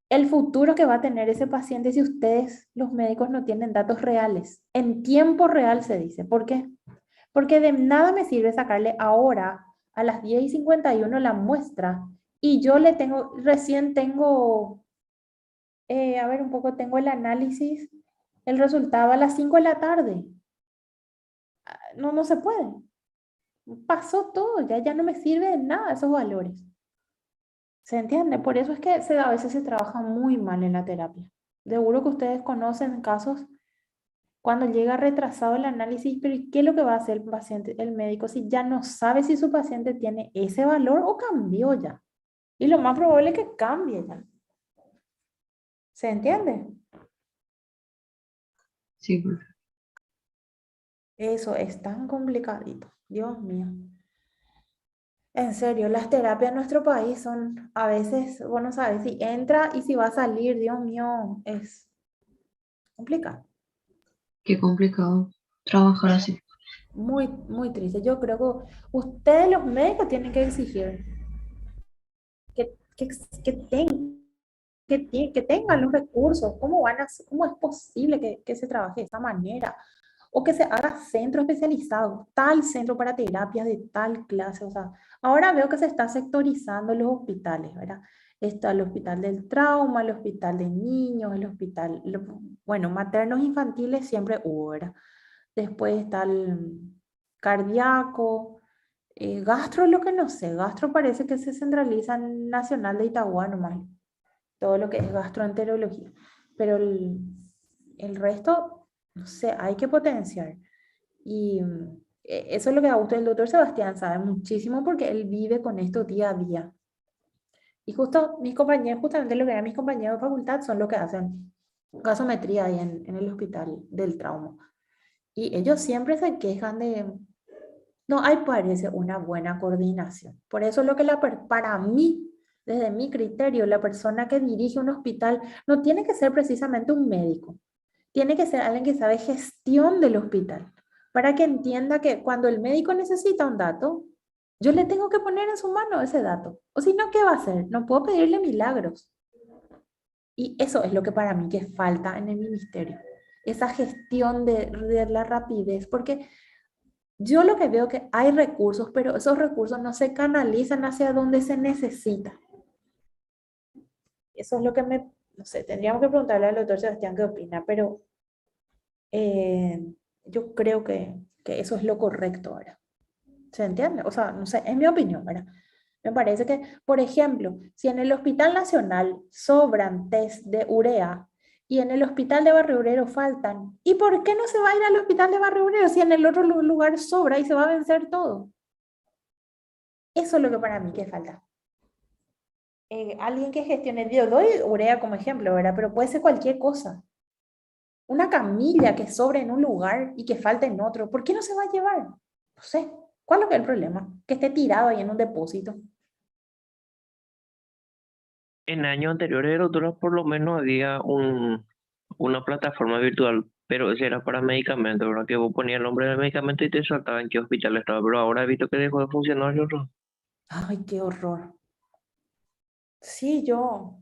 el futuro que va a tener ese paciente si ustedes, los médicos, no tienen datos reales. En tiempo real se dice. ¿Por qué? Porque de nada me sirve sacarle ahora a las 10:51 la muestra y yo recién tengo, a ver un poco, tengo el análisis, el resultado a las 5 de la tarde. No se puede. Pasó todo, ya no me sirve de nada esos valores. ¿Se entiende? Por eso es que a veces se trabaja muy mal en la terapia. Seguro que ustedes conocen casos cuando llega retrasado el análisis, pero ¿y qué es lo que va a hacer el paciente, el médico, si ya no sabe si su paciente tiene ese valor o cambió ya? Y lo más probable es que cambie ya. ¿Se entiende? Sí, profe. Eso es tan complicadito. Dios mío. En serio, las terapias en nuestro país son a veces, bueno, sabes si entra y si va a salir, Dios mío, es complicado. Qué complicado trabajar así. Muy, muy triste. Yo creo que ustedes los médicos tienen que exigir que, que, que, que tengan los recursos. ¿Cómo cómo es posible que se trabaje de esta manera? O que se haga centro especializado, tal centro para terapias de tal clase. O sea, ahora veo que se está sectorizando los hospitales, ¿verdad? Está el hospital del trauma, el hospital de niños, el hospital, bueno, maternos infantiles siempre hubo, ¿verdad? Después está el cardíaco, gastro, lo que no sé, gastro parece que se centraliza en Nacional de Itagua nomás, todo lo que es gastroenterología, pero el resto, no sé, hay que potenciar. Y eso es lo que a usted el doctor Sebastián sabe muchísimo porque él vive con esto día a día. Y justo mis compañeros, justamente lo que eran mis compañeros de facultad son los que hacen gasometría ahí en el hospital del trauma. Y ellos siempre se quejan de, no hay parece una buena coordinación. Por eso lo que para mí, desde mi criterio, la persona que dirige un hospital no tiene que ser precisamente un médico, tiene que ser alguien que sabe gestión del hospital, para que entienda que cuando el médico necesita un dato, yo le tengo que poner en su mano ese dato. O si no, ¿qué va a hacer? No puedo pedirle milagros. Y eso es lo que para mí que falta en el ministerio, esa gestión de la rapidez, porque yo lo que veo que hay recursos, pero esos recursos no se canalizan hacia donde se necesita. Eso es lo que no sé, tendríamos que preguntarle al doctor Sebastián qué opina, pero eh, yo creo que eso es lo correcto ahora. ¿Se entiende? O sea, no sé, es mi opinión, ¿verdad? Me parece que, por ejemplo, si en el Hospital Nacional sobran test de urea y en el Hospital de Barrio Obrero faltan, ¿y por qué no se va a ir al Hospital de Barrio Obrero si en el otro lugar sobra y se va a vencer todo? Eso es lo que para mí que falta. Alguien que gestione, yo doy urea como ejemplo, ¿verdad? Pero puede ser cualquier cosa. Una camilla que sobre en un lugar y que falte en otro, ¿por qué no se va a llevar? No sé. ¿Cuál es lo que es el problema? Que esté tirado ahí en un depósito. En años anteriores, doctora, por lo menos había una plataforma virtual, pero ese era para medicamentos, ¿verdad? Que vos ponías el nombre del medicamento y te saltaba en qué hospital estaba, pero ahora he visto que dejó de funcionar, doctor. Ay, qué horror. Sí, yo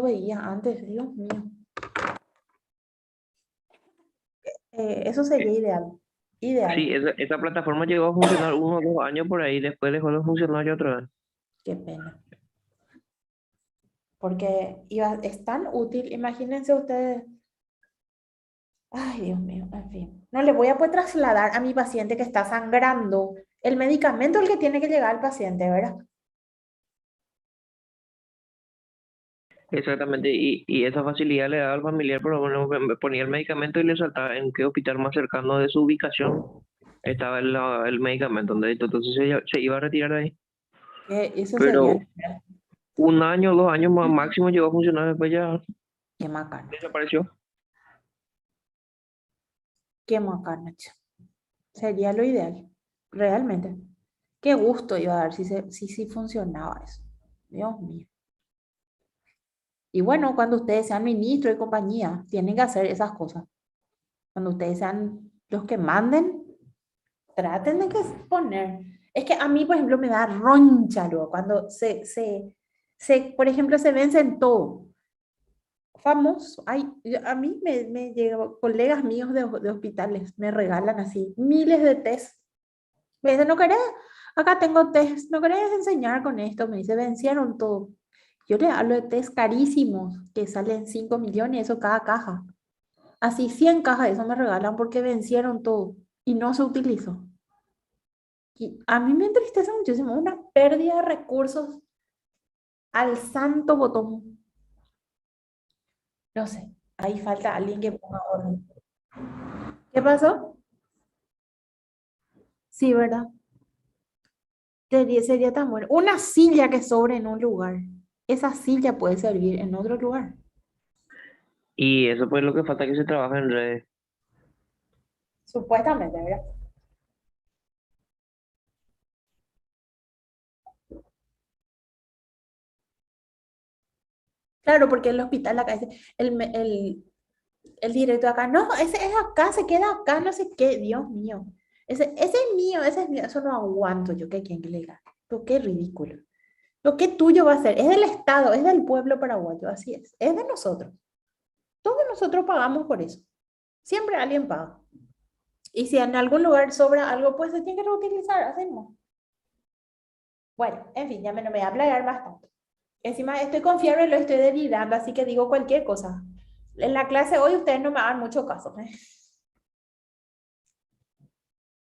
veía antes, Dios mío. Eso sería ideal. Ideal. Sí, esa plataforma llegó a funcionar 1 o 2 años por ahí, después dejó de funcionar y otra vez. Qué pena. Porque es tan útil. Imagínense ustedes. Ay, Dios mío, en fin. No le voy a poder trasladar a mi paciente que está sangrando el medicamento al que tiene que llegar al paciente, ¿verdad? Exactamente, y esa facilidad le daba al familiar, por lo menos me ponía el medicamento y le saltaba en qué hospital más cercano de su ubicación estaba el medicamento, entonces se iba a retirar de ahí. Eso sería Pero 1 año, 2 años más máximo llegó a funcionar, después ya qué macana. desapareció. Qué macana, che. Sería lo ideal. Realmente. Qué gusto iba a dar si funcionaba eso. Dios mío. Y bueno, cuando ustedes sean ministros y compañía, tienen que hacer esas cosas. Cuando ustedes sean los que manden, traten de que poner. Es que a mí, por ejemplo, me da roncha luego cuando por ejemplo, se vencen todo. Famoso. Ay, a mí me llegan colegas míos de hospitales, me regalan así miles de test. Me dicen, ¿no querés? Acá tengo test, ¿no querés enseñar con esto? Me dice, vencieron todo. Yo le hablo de test carísimos, que salen 5 millones, eso cada caja. Así 100 cajas, eso me regalan porque vencieron todo y no se utilizó. Y a mí me entristece muchísimo una pérdida de recursos al santo botón. No sé, ahí falta alguien que ponga orden. ¿Qué pasó? Sí, ¿verdad? Sería tan bueno. Una silla que sobre en un lugar. Esa silla puede servir en otro lugar. Y eso pues es lo que falta que se trabaje en redes. Supuestamente, ¿verdad? Claro, porque el hospital acá dice, el directo acá, no, ese es acá, se queda acá, no sé qué, Dios mío. Ese es mío, ese es mío, eso no aguanto yo, que quien que le diga. Lo que ridículo. Lo que tuyo va a ser, es del Estado, es del pueblo paraguayo, así es de nosotros. Todos nosotros pagamos por eso. Siempre alguien paga. Y si en algún lugar sobra algo, pues se tiene que reutilizar, hacemos. Bueno, en fin, no me voy a alargar más tanto. Encima estoy con fiebre, lo estoy delirando, así que digo cualquier cosa. En la clase hoy ustedes no me hagan mucho caso.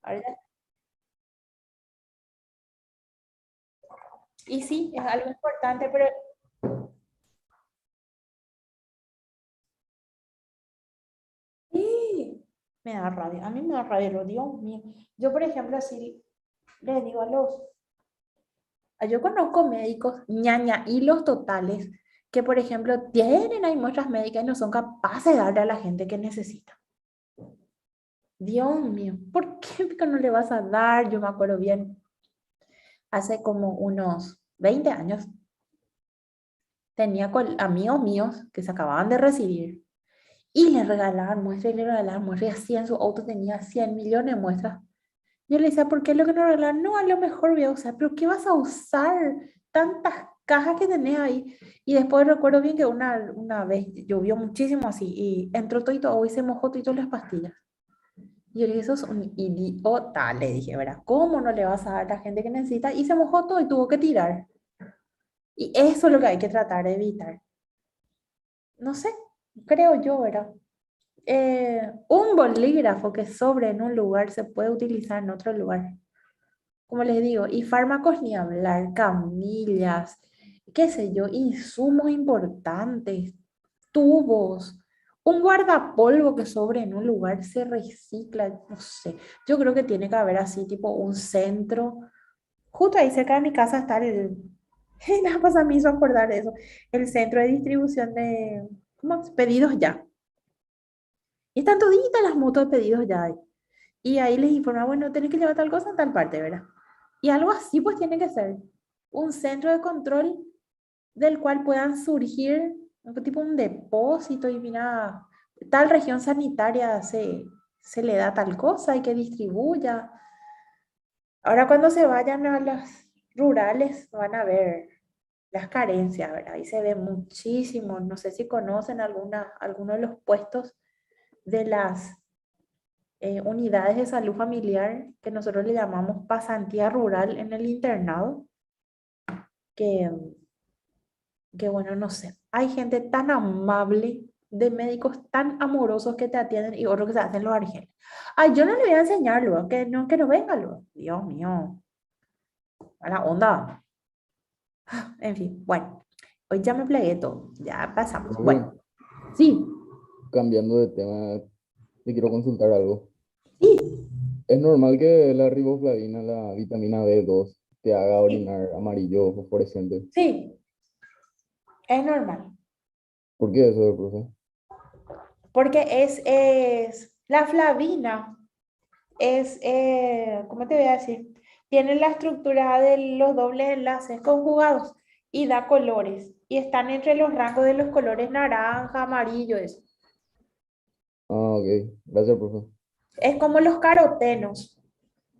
Ahorita- Y sí, es algo importante, pero sí, me da rabia. A mí me da rabia, lo Dios mío. Yo, por ejemplo, así les digo yo conozco médicos ñaña hilos totales que, por ejemplo, tienen ahí muestras médicas y no son capaces de darle a la gente que necesita. Dios mío, ¿por qué no le vas a dar? Yo me acuerdo bien, hace como unos 20 años, tenía amigos míos que se acababan de recibir y le regalaban muestras y le regalaban muestras y así en su auto tenía 100 millones de muestras. Yo le decía, ¿por qué lo que no regalan? No, a lo mejor voy a usar, pero ¿qué vas a usar? Tantas cajas que tenés ahí. Y después recuerdo bien que una vez llovió muchísimo así y entró todo y todo y se mojó todo las pastillas. Y yo le dije, eso es un idiota, le dije, ¿verdad? ¿Cómo no le vas a dar a la gente que necesita? Y se mojó todo y tuvo que tirar. Y eso es lo que hay que tratar de evitar. No sé, creo yo, ¿verdad? Un bolígrafo que sobre en un lugar se puede utilizar en otro lugar. Como les digo, y fármacos ni hablar, camillas, qué sé yo, insumos importantes, tubos, un guardapolvo que sobre en un lugar se recicla, no sé. Yo creo que tiene que haber así, tipo un centro. Justo ahí cerca de mi casa está nada más a mí hizo acordar de eso, el centro de distribución de, ¿cómo es? Pedidos ya. Y están toditas las motos de pedidos ya ahí. Y ahí les informa, bueno, tenés que llevar tal cosa en tal parte, ¿verdad? Y algo así pues tiene que ser un centro de control del cual puedan surgir tipo un depósito y mira, tal región sanitaria se le da tal cosa y que distribuya. Ahora cuando se vayan a las rurales van a ver las carencias, ¿verdad? Ahí se ve muchísimo. No sé si conocen alguno de los puestos de las unidades de salud familiar que nosotros le llamamos pasantía rural en el internado, que, que bueno, no sé, hay gente tan amable, de médicos tan amorosos que te atienden y otros que se hacen los argeles. Ay, yo no le voy a enseñar luego, que no venga luego. Dios mío, a la onda. En fin, bueno, hoy ya me plegué todo, ya pasamos. Profe, Bueno, sí, cambiando de tema, te quiero consultar algo. sí, ¿Es normal que la riboflavina, la vitamina B2, te haga sí, orinar amarillo fosforescente? sí, es normal. ¿Por qué eso, profe? Porque es la flavina. ¿Cómo te voy a decir? Tiene la estructura de los dobles enlaces conjugados y da colores. Y están entre los rangos de los colores naranja, amarillo, eso. Ah, ok. Gracias, profe. Es como los carotenos.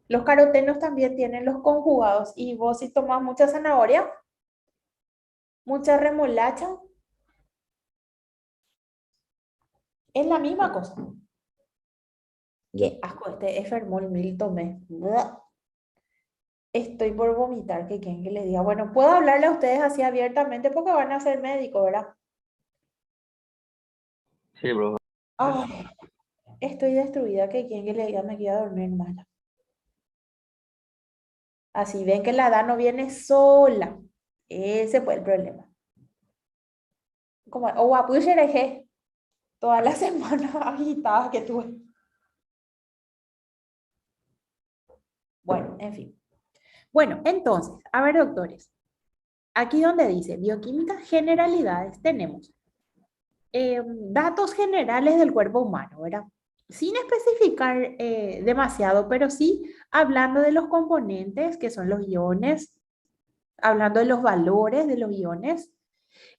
Los carotenos también tienen los conjugados. Y vos si tomas mucha zanahoria, mucha remolacha, es la misma cosa. Ya. Qué asco, este Efermol mil tomé. Buah. Estoy por vomitar, que quien que les diga. Bueno, puedo hablarle a ustedes así abiertamente porque van a ser médicos, ¿verdad? Sí, bro. Ay, estoy destruida, que quien que le diga me queda dormir mala. Así ven que la edad no viene sola. Ese fue el problema. Como, o guapuchereje, toda la semana agitada que tuve. Bueno, en fin. Bueno, entonces, a ver, doctores, aquí donde dice bioquímica, generalidades, tenemos datos generales del cuerpo humano, ¿verdad? Sin especificar demasiado, pero sí hablando de los componentes, que son los iones, hablando de los valores de los iones,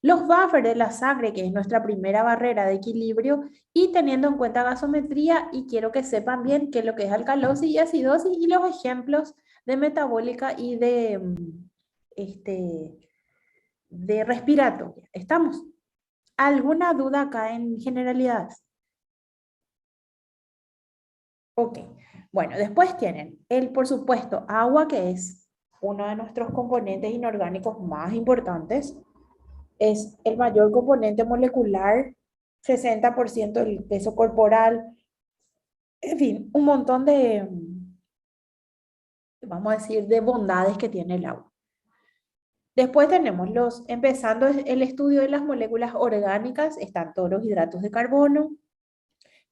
los buffers de la sangre, que es nuestra primera barrera de equilibrio, y teniendo en cuenta gasometría, y quiero que sepan bien qué es lo que es alcalosis y acidosis, y los ejemplos de metabólica y este, de respiratoria. ¿Estamos? ¿Alguna duda acá en generalidades? Ok. Bueno, después tienen por supuesto, agua, que es uno de nuestros componentes inorgánicos más importantes. Es el mayor componente molecular, 60% del peso corporal, en fin, un montón de, vamos a decir, de bondades que tiene el agua. Después tenemos empezando el estudio de las moléculas orgánicas, están todos los hidratos de carbono,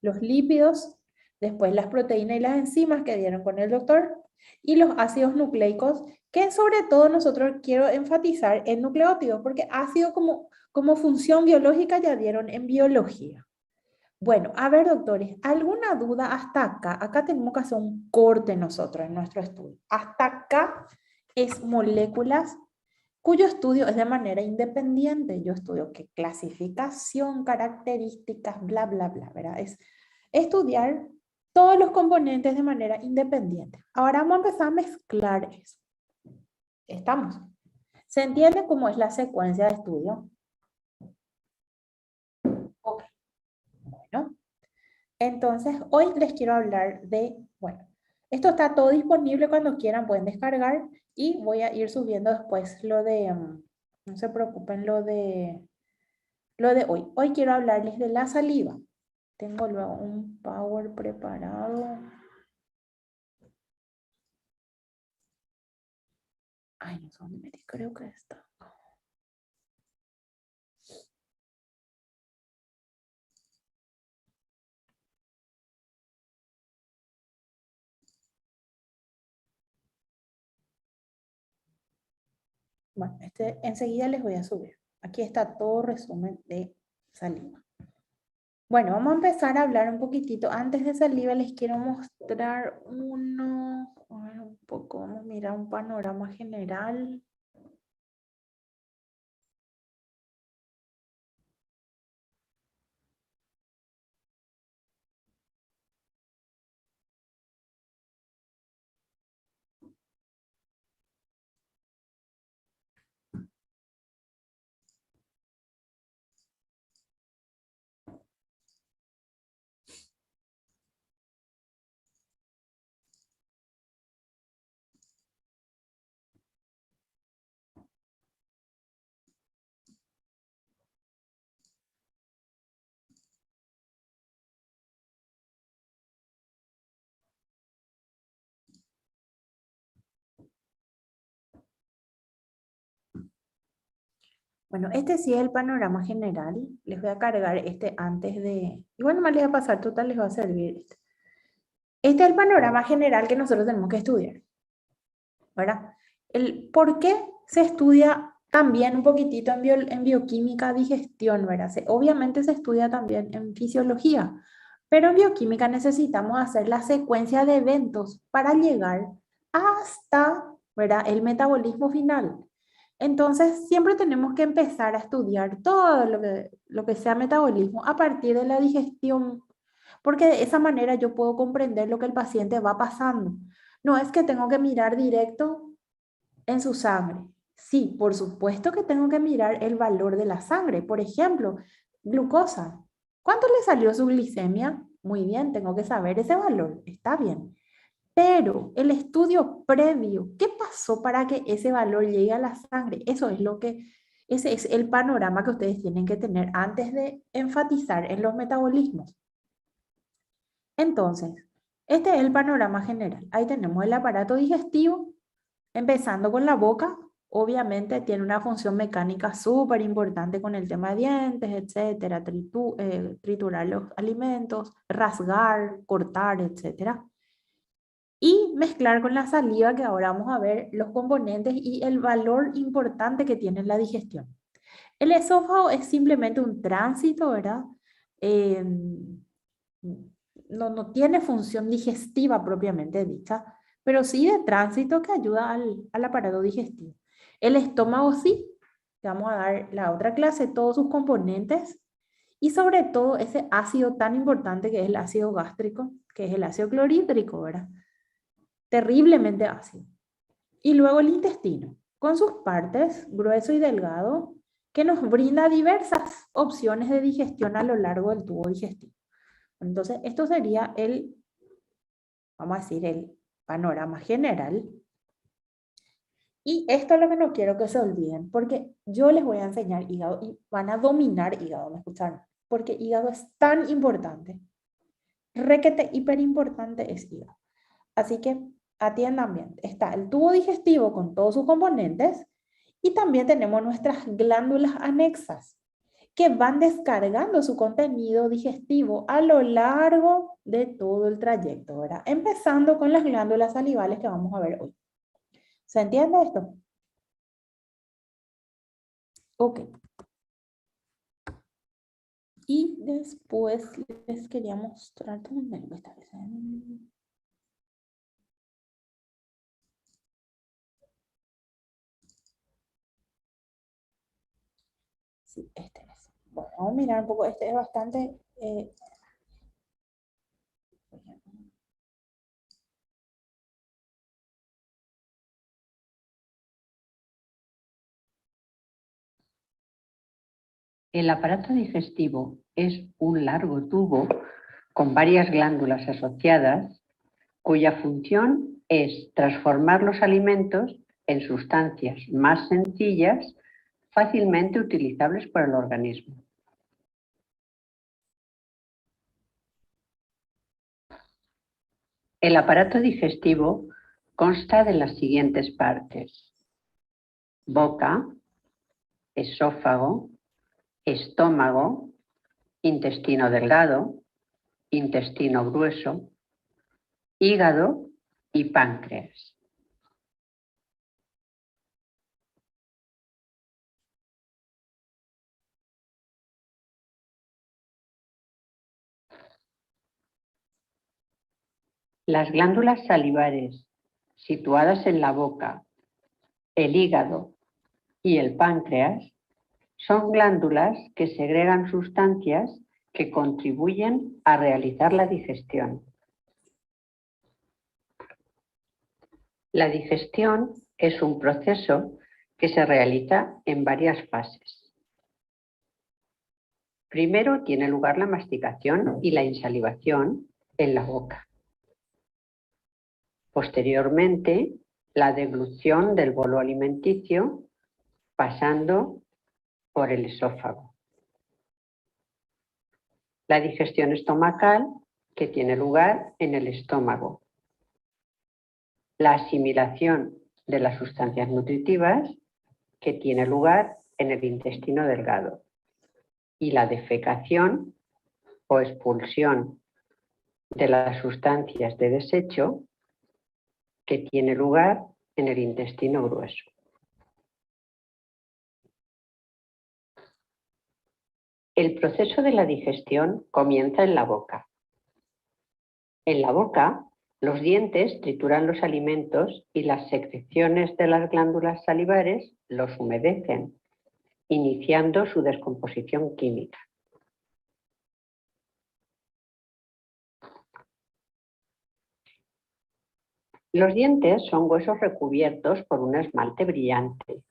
los lípidos, después las proteínas y las enzimas que dieron con el doctor, y los ácidos nucleicos, que sobre todo nosotros quiero enfatizar en nucleótidos, porque ácido como función biológica ya dieron en biología. Bueno, a ver, doctores, ¿alguna duda hasta acá? Acá tenemos que hacer un corte nosotros en nuestro estudio. Hasta acá es moléculas cuyo estudio es de manera independiente. Yo estudio qué clasificación, características, bla, bla, bla, ¿verdad? Es estudiar todos los componentes de manera independiente. Ahora vamos a empezar a mezclar eso. ¿Estamos? ¿Se entiende cómo es la secuencia de estudio? Ok. Bueno, entonces hoy les quiero hablar bueno, esto está todo disponible cuando quieran, pueden descargar y voy a ir subiendo después no se preocupen, lo de hoy. Hoy quiero hablarles de la saliva. Tengo luego un power preparado. Ay, no sé dónde metí, creo que está. Bueno, enseguida les voy a subir. Aquí está todo resumen de saliva. Bueno, vamos a empezar a hablar un poquitito. Antes de saliva les quiero mostrar un poco, vamos a mirar un panorama general. Bueno, este sí es el panorama general. Les voy a cargar antes de... Igual nomás les voy a pasar, total les va a servir este. Este es el panorama general que nosotros tenemos que estudiar, ¿verdad? ¿Por qué se estudia también un poquitito en bioquímica, digestión, ¿verdad? Obviamente se estudia también en fisiología, pero en bioquímica necesitamos hacer la secuencia de eventos para llegar hasta, ¿verdad?, el metabolismo final. Entonces, siempre tenemos que empezar a estudiar todo lo que sea metabolismo a partir de la digestión, porque de esa manera yo puedo comprender lo que el paciente va pasando. No es que tengo que mirar directo en su sangre. Sí, por supuesto que tengo que mirar el valor de la sangre. Por ejemplo, glucosa. ¿Cuánto le salió su glicemia? Muy bien, tengo que saber ese valor. Está bien. Pero el estudio previo, ¿qué pasó para que ese valor llegue a la sangre? Ese es el panorama que ustedes tienen que tener antes de enfatizar en los metabolismos. Entonces, este es el panorama general. Ahí tenemos el aparato digestivo, empezando con la boca. Obviamente tiene una función mecánica súper importante con el tema de dientes, etcétera, triturar los alimentos, rasgar, cortar, etcétera. y mezclar con la saliva, que ahora vamos a ver los componentes y el valor importante que tiene en la digestión. El esófago es simplemente un tránsito, ¿verdad? Eh, no tiene función digestiva propiamente dicha, pero sí de tránsito que ayuda al aparato digestivo. El estómago sí, te vamos a dar la otra clase, todos sus componentes y sobre todo ese ácido tan importante que es el ácido gástrico, que es el ácido clorhídrico, ¿verdad? Terriblemente ácido. Y luego el intestino, con sus partes, grueso y delgado, que nos brinda diversas opciones de digestión a lo largo del tubo digestivo. Entonces, esto sería vamos a decir, el panorama general. Y esto es lo que no quiero que se olviden, porque yo les voy a enseñar hígado y van a dominar hígado, ¿me escucharon? Porque hígado es tan importante. Requete hiper importante es hígado. Así que atiendan bien. Está el tubo digestivo con todos sus componentes y también tenemos nuestras glándulas anexas que van descargando su contenido digestivo a lo largo de todo el trayecto, ¿verdad? Empezando con las glándulas salivales que vamos a ver hoy. ¿Se entiende esto? Ok. Y después les quería mostrar también esta vez. Sí, este es. Bueno, vamos a mirar un poco. Este es bastante... El aparato digestivo es un largo tubo con varias glándulas asociadas cuya función es transformar los alimentos en sustancias más sencillas, fácilmente utilizables por el organismo. El aparato digestivo consta de las siguientes partes: boca, esófago, estómago, intestino delgado, intestino grueso, hígado y páncreas. Las glándulas salivares situadas en la boca, el hígado y el páncreas son glándulas que segregan sustancias que contribuyen a realizar la digestión. La digestión es un proceso que se realiza en varias fases. Primero tiene lugar la masticación y la insalivación en la boca. Posteriormente, la deglución del bolo alimenticio pasando por el esófago. La digestión estomacal, que tiene lugar en el estómago. La asimilación de las sustancias nutritivas, que tiene lugar en el intestino delgado. Y la defecación o expulsión de las sustancias de desecho, que tiene lugar en el intestino grueso. El proceso de la digestión comienza en la boca. En la boca, los dientes trituran los alimentos y las secreciones de las glándulas salivares los humedecen, iniciando su descomposición química. Los dientes son huesos recubiertos por un esmalte brillante.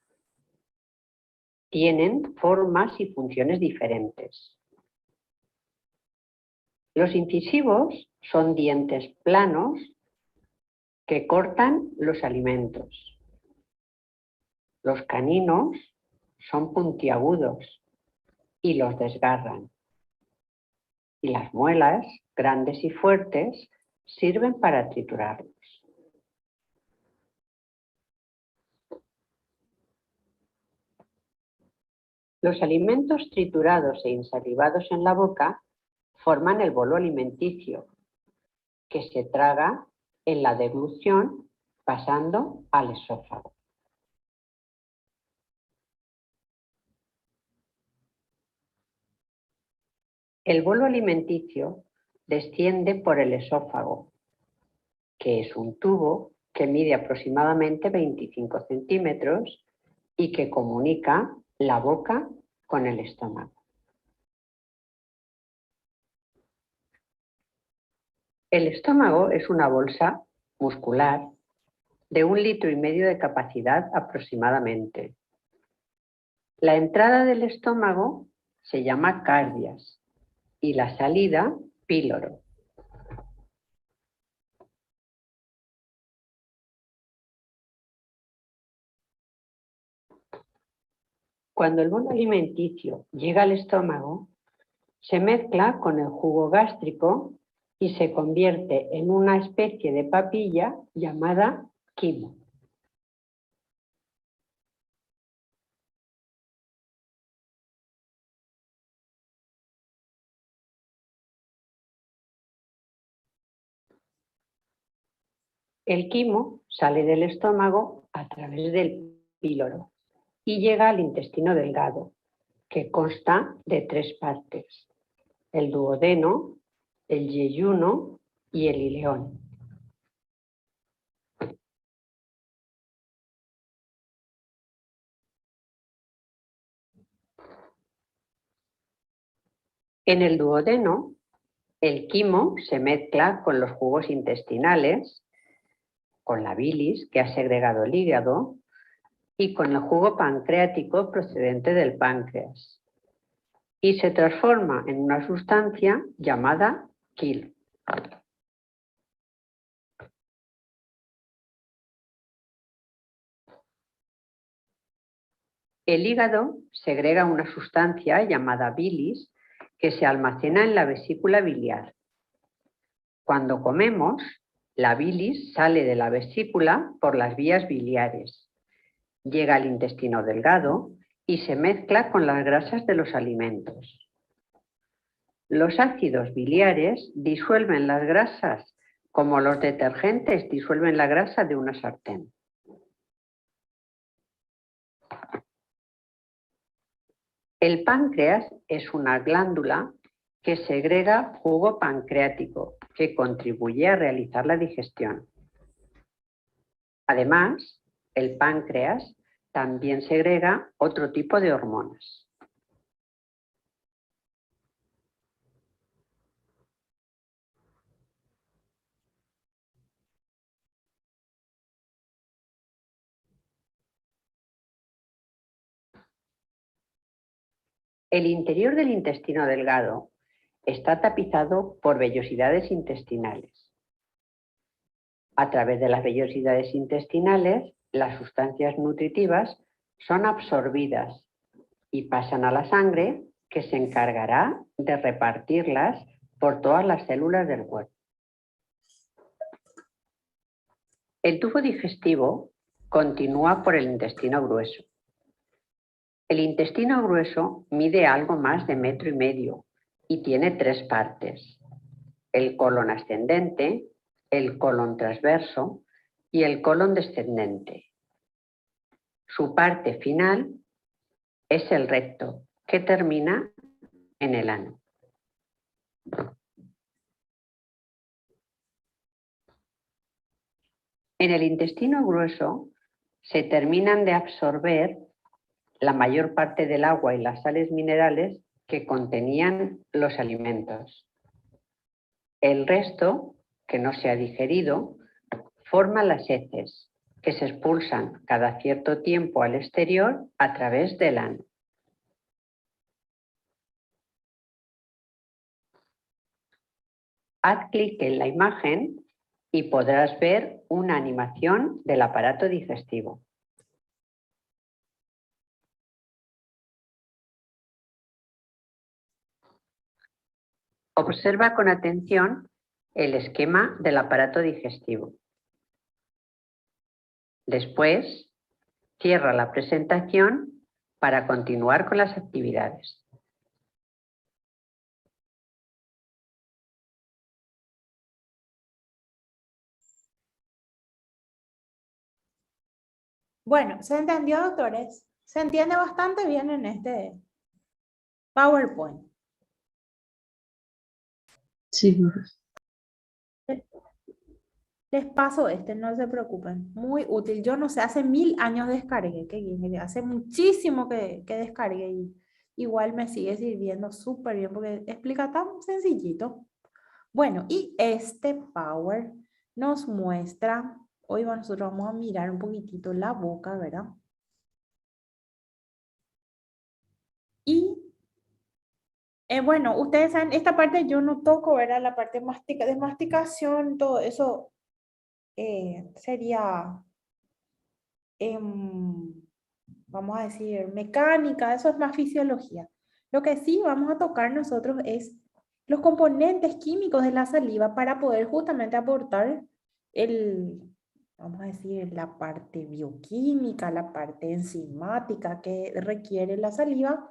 Tienen formas y funciones diferentes. Los incisivos son dientes planos que cortan los alimentos. Los caninos son puntiagudos y los desgarran. Y las muelas, grandes y fuertes, sirven para triturarlos. Los alimentos triturados e insalivados en la boca forman el bolo alimenticio, que se traga en la deglución pasando al esófago. El bolo alimenticio desciende por el esófago, que es un tubo que mide aproximadamente 25 centímetros y que comunica la boca con el estómago. El estómago es una bolsa muscular de 1,5 litros de capacidad aproximadamente. La entrada del estómago se llama cardias y la salida píloro. Cuando el bolo alimenticio llega al estómago, se mezcla con el jugo gástrico y se convierte en una especie de papilla llamada quimo. El quimo sale del estómago a través del píloro y llega al intestino delgado, que consta de 3 partes: el duodeno, el yeyuno y el ileón. En el duodeno, el quimo se mezcla con los jugos intestinales, con la bilis que ha segregado el hígado y con el jugo pancreático procedente del páncreas, y se transforma en una sustancia llamada quilo. El hígado segrega una sustancia llamada bilis que se almacena en la vesícula biliar. Cuando comemos, la bilis sale de la vesícula por las vías biliares, llega al intestino delgado y se mezcla con las grasas de los alimentos. Los ácidos biliares disuelven las grasas como los detergentes disuelven la grasa de una sartén. El páncreas es una glándula que segrega jugo pancreático que contribuye a realizar la digestión. Además, el páncreas también segrega otro tipo de hormonas. El interior del intestino delgado está tapizado por vellosidades intestinales. A través de las vellosidades intestinales, las sustancias nutritivas son absorbidas y pasan a la sangre, que se encargará de repartirlas por todas las células del cuerpo. El tubo digestivo continúa por el intestino grueso. El intestino grueso mide algo más de 1,5 metros y tiene 3 partes: el colon ascendente, el colon transverso y el colon descendente. Su parte final es el recto, que termina en el ano. En el intestino grueso se terminan de absorber la mayor parte del agua y las sales minerales que contenían los alimentos. El resto, que no se ha digerido, forma las heces, que se expulsan cada cierto tiempo al exterior a través del ano. Haz clic en la imagen y podrás ver una animación del aparato digestivo. Observa con atención el esquema del aparato digestivo. Después, cierra la presentación para continuar con las actividades. Bueno, ¿se entendió, doctores? Se entiende bastante bien en este PowerPoint. Sí, profe. Les paso este, no se preocupen. Muy útil. Yo no sé, hace 1000 años descargué, hace muchísimo que descargué y igual me sigue sirviendo súper bien porque explica tan sencillito. Bueno, y este Power nos muestra, hoy nosotros vamos a mirar un poquitito la boca, ¿verdad? Y bueno, ustedes saben, esta parte yo no toco, ¿verdad? La parte de masticación, todo eso sería, vamos a decir, mecánica, eso es más fisiología. Lo que sí vamos a tocar nosotros es los componentes químicos de la saliva para poder justamente aportar el, vamos a decir, la parte bioquímica, la parte enzimática que requiere la saliva,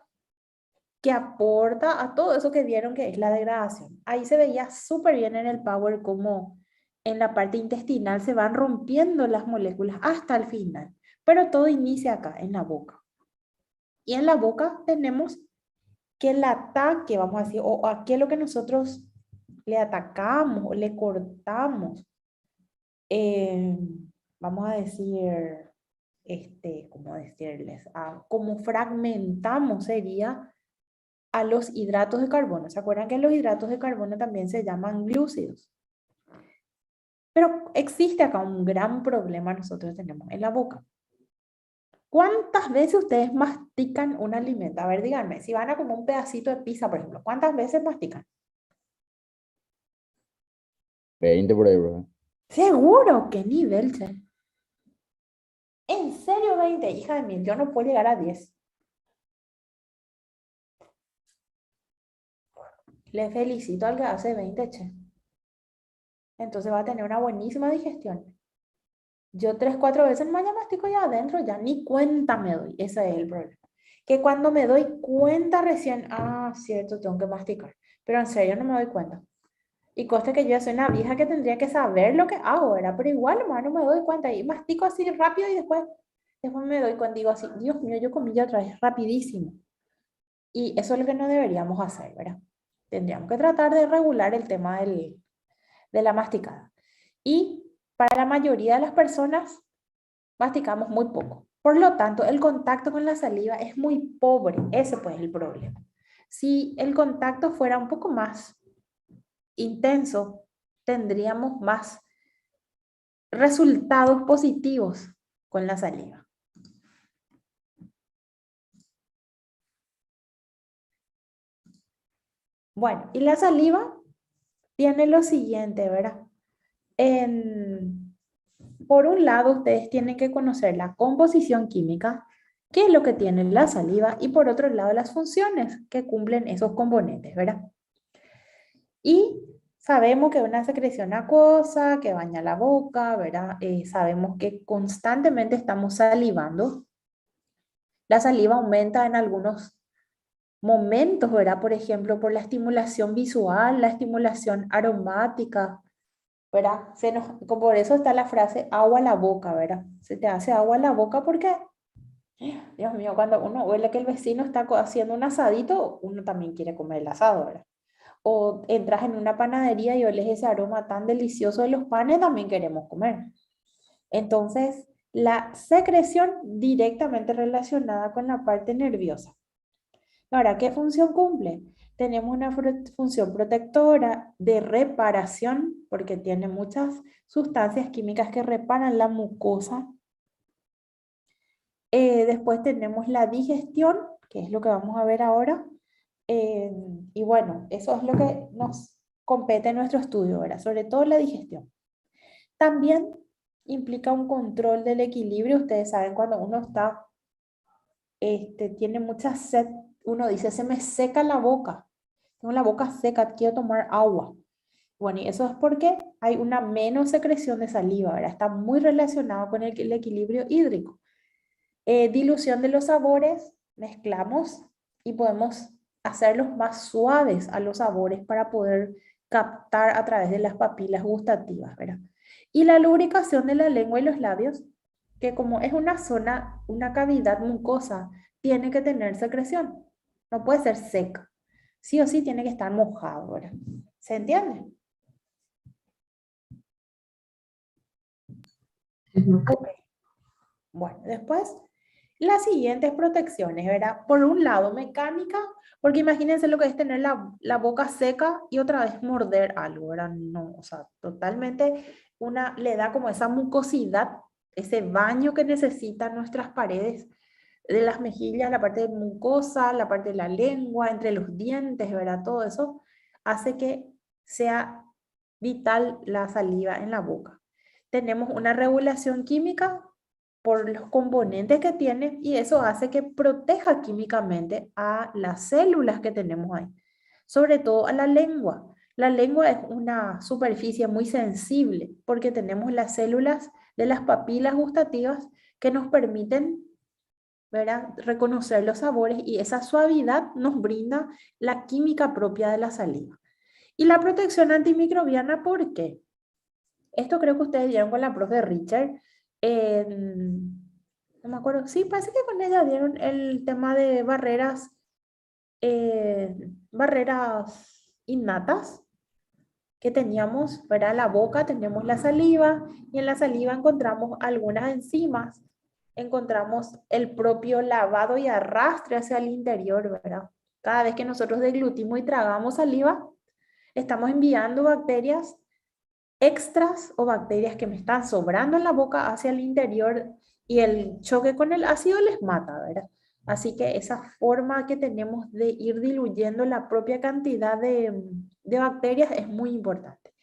que aporta a todo eso que vieron que es la degradación. Ahí se veía súper bien en el Power cómo en la parte intestinal se van rompiendo las moléculas hasta el final, pero todo inicia acá, en la boca. Y en la boca tenemos que el ataque, vamos a decir, o a qué es lo que nosotros le atacamos o le cortamos, eh, vamos a decir, ¿cómo decirles? Como fragmentamos sería a los hidratos de carbono. ¿Se acuerdan que los hidratos de carbono también se llaman glúcidos? Pero existe acá un gran problema nosotros tenemos en la boca. ¿Cuántas veces ustedes mastican un alimento? A ver, díganme, si van a comer un pedacito de pizza, por ejemplo, ¿cuántas veces mastican? 20 por ahí, bro. Seguro, ¿qué nivel, che? ¿En serio 20? Hija de mil, yo no puedo llegar a 10. Le felicito al que hace 20, che. Entonces va a tener una buenísima digestión. Yo 3, 4 veces más ya mastico ya adentro, ya ni cuenta me doy. Ese es el problema. Que cuando me doy cuenta recién, cierto, tengo que masticar. Pero en serio no me doy cuenta. Y conste que yo soy una vieja que tendría que saber lo que hago, ¿verdad? Pero igual, hermano, no me doy cuenta. Y mastico así rápido y después me doy cuenta, digo así, Dios mío, yo comí ya otra vez rapidísimo. Y eso es lo que no deberíamos hacer, ¿verdad? Tendríamos que tratar de regular el tema de la masticada. Y para la mayoría de las personas, masticamos muy poco. Por lo tanto, el contacto con la saliva es muy pobre. Ese pues es el problema. Si el contacto fuera un poco más intenso, tendríamos más resultados positivos con la saliva. Bueno, y la saliva tiene lo siguiente, ¿verdad? Por un lado, ustedes tienen que conocer la composición química, qué es lo que tiene la saliva, y por otro lado, las funciones que cumplen esos componentes, ¿verdad? Y sabemos que una secreción acuosa, que baña la boca, ¿verdad? Sabemos que constantemente estamos salivando. La saliva aumenta en algunos momentos, ¿verdad? Por ejemplo, por la estimulación visual, la estimulación aromática, ¿verdad? Por eso está la frase agua a la boca, ¿verdad? Se te hace agua a la boca porque, Dios mío, cuando uno huele que el vecino está haciendo un asadito, uno también quiere comer el asado, ¿verdad? O entras en una panadería y oles ese aroma tan delicioso de los panes, también queremos comer. Entonces, la secreción directamente relacionada con la parte nerviosa. Ahora, ¿qué función cumple? Tenemos una función protectora de reparación, porque tiene muchas sustancias químicas que reparan la mucosa. Después tenemos la digestión, que es lo que vamos a ver ahora. Y bueno, eso es lo que nos compete en nuestro estudio, ¿verdad? Sobre todo la digestión. También implica un control del equilibrio. Ustedes saben, cuando uno tiene mucha sed, uno dice, se me seca la boca. Tengo la boca seca, quiero tomar agua. Bueno, y eso es porque hay una menos secreción de saliva, ¿verdad? Está muy relacionado con el equilibrio hídrico. Dilución de los sabores, mezclamos y podemos hacerlos más suaves a los sabores para poder captar a través de las papilas gustativas, ¿verdad? Y la lubricación de la lengua y los labios que como es una zona, una cavidad mucosa, tiene que tener secreción. No puede ser seca. Sí o sí tiene que estar mojado, ¿verdad? ¿Se entiende? Ok. Bueno, después las siguientes protecciones, ¿verdad? Por un lado, mecánica, porque imagínense lo que es tener la boca seca y otra vez morder algo, ¿verdad? No, o sea, totalmente le da como esa mucosidad, ese baño que necesitan nuestras paredes de las mejillas, la parte mucosa, la parte de la lengua, entre los dientes, ¿verdad? Todo eso hace que sea vital la saliva en la boca. Tenemos una regulación química por los componentes que tiene y eso hace que proteja químicamente a las células que tenemos ahí, sobre todo a la lengua. La lengua es una superficie muy sensible porque tenemos las células de las papilas gustativas que nos permiten, ¿verdad?, reconocer los sabores y esa suavidad nos brinda la química propia de la saliva. Y la protección antimicrobiana, ¿por qué? Esto creo que ustedes dieron con la profe Richard. No me acuerdo. Sí, parece que con ella dieron el tema de barreras innatas que teníamos, ¿verdad? La boca, tenemos la saliva y en la saliva encontramos algunas enzimas, encontramos el propio lavado y arrastre hacia el interior, ¿verdad? Cada vez que nosotros deglutimos y tragamos saliva, estamos enviando bacterias extras o bacterias que me están sobrando en la boca hacia el interior y el choque con el ácido les mata, ¿verdad? Así que esa forma que tenemos de ir diluyendo la propia cantidad de bacterias es muy importante.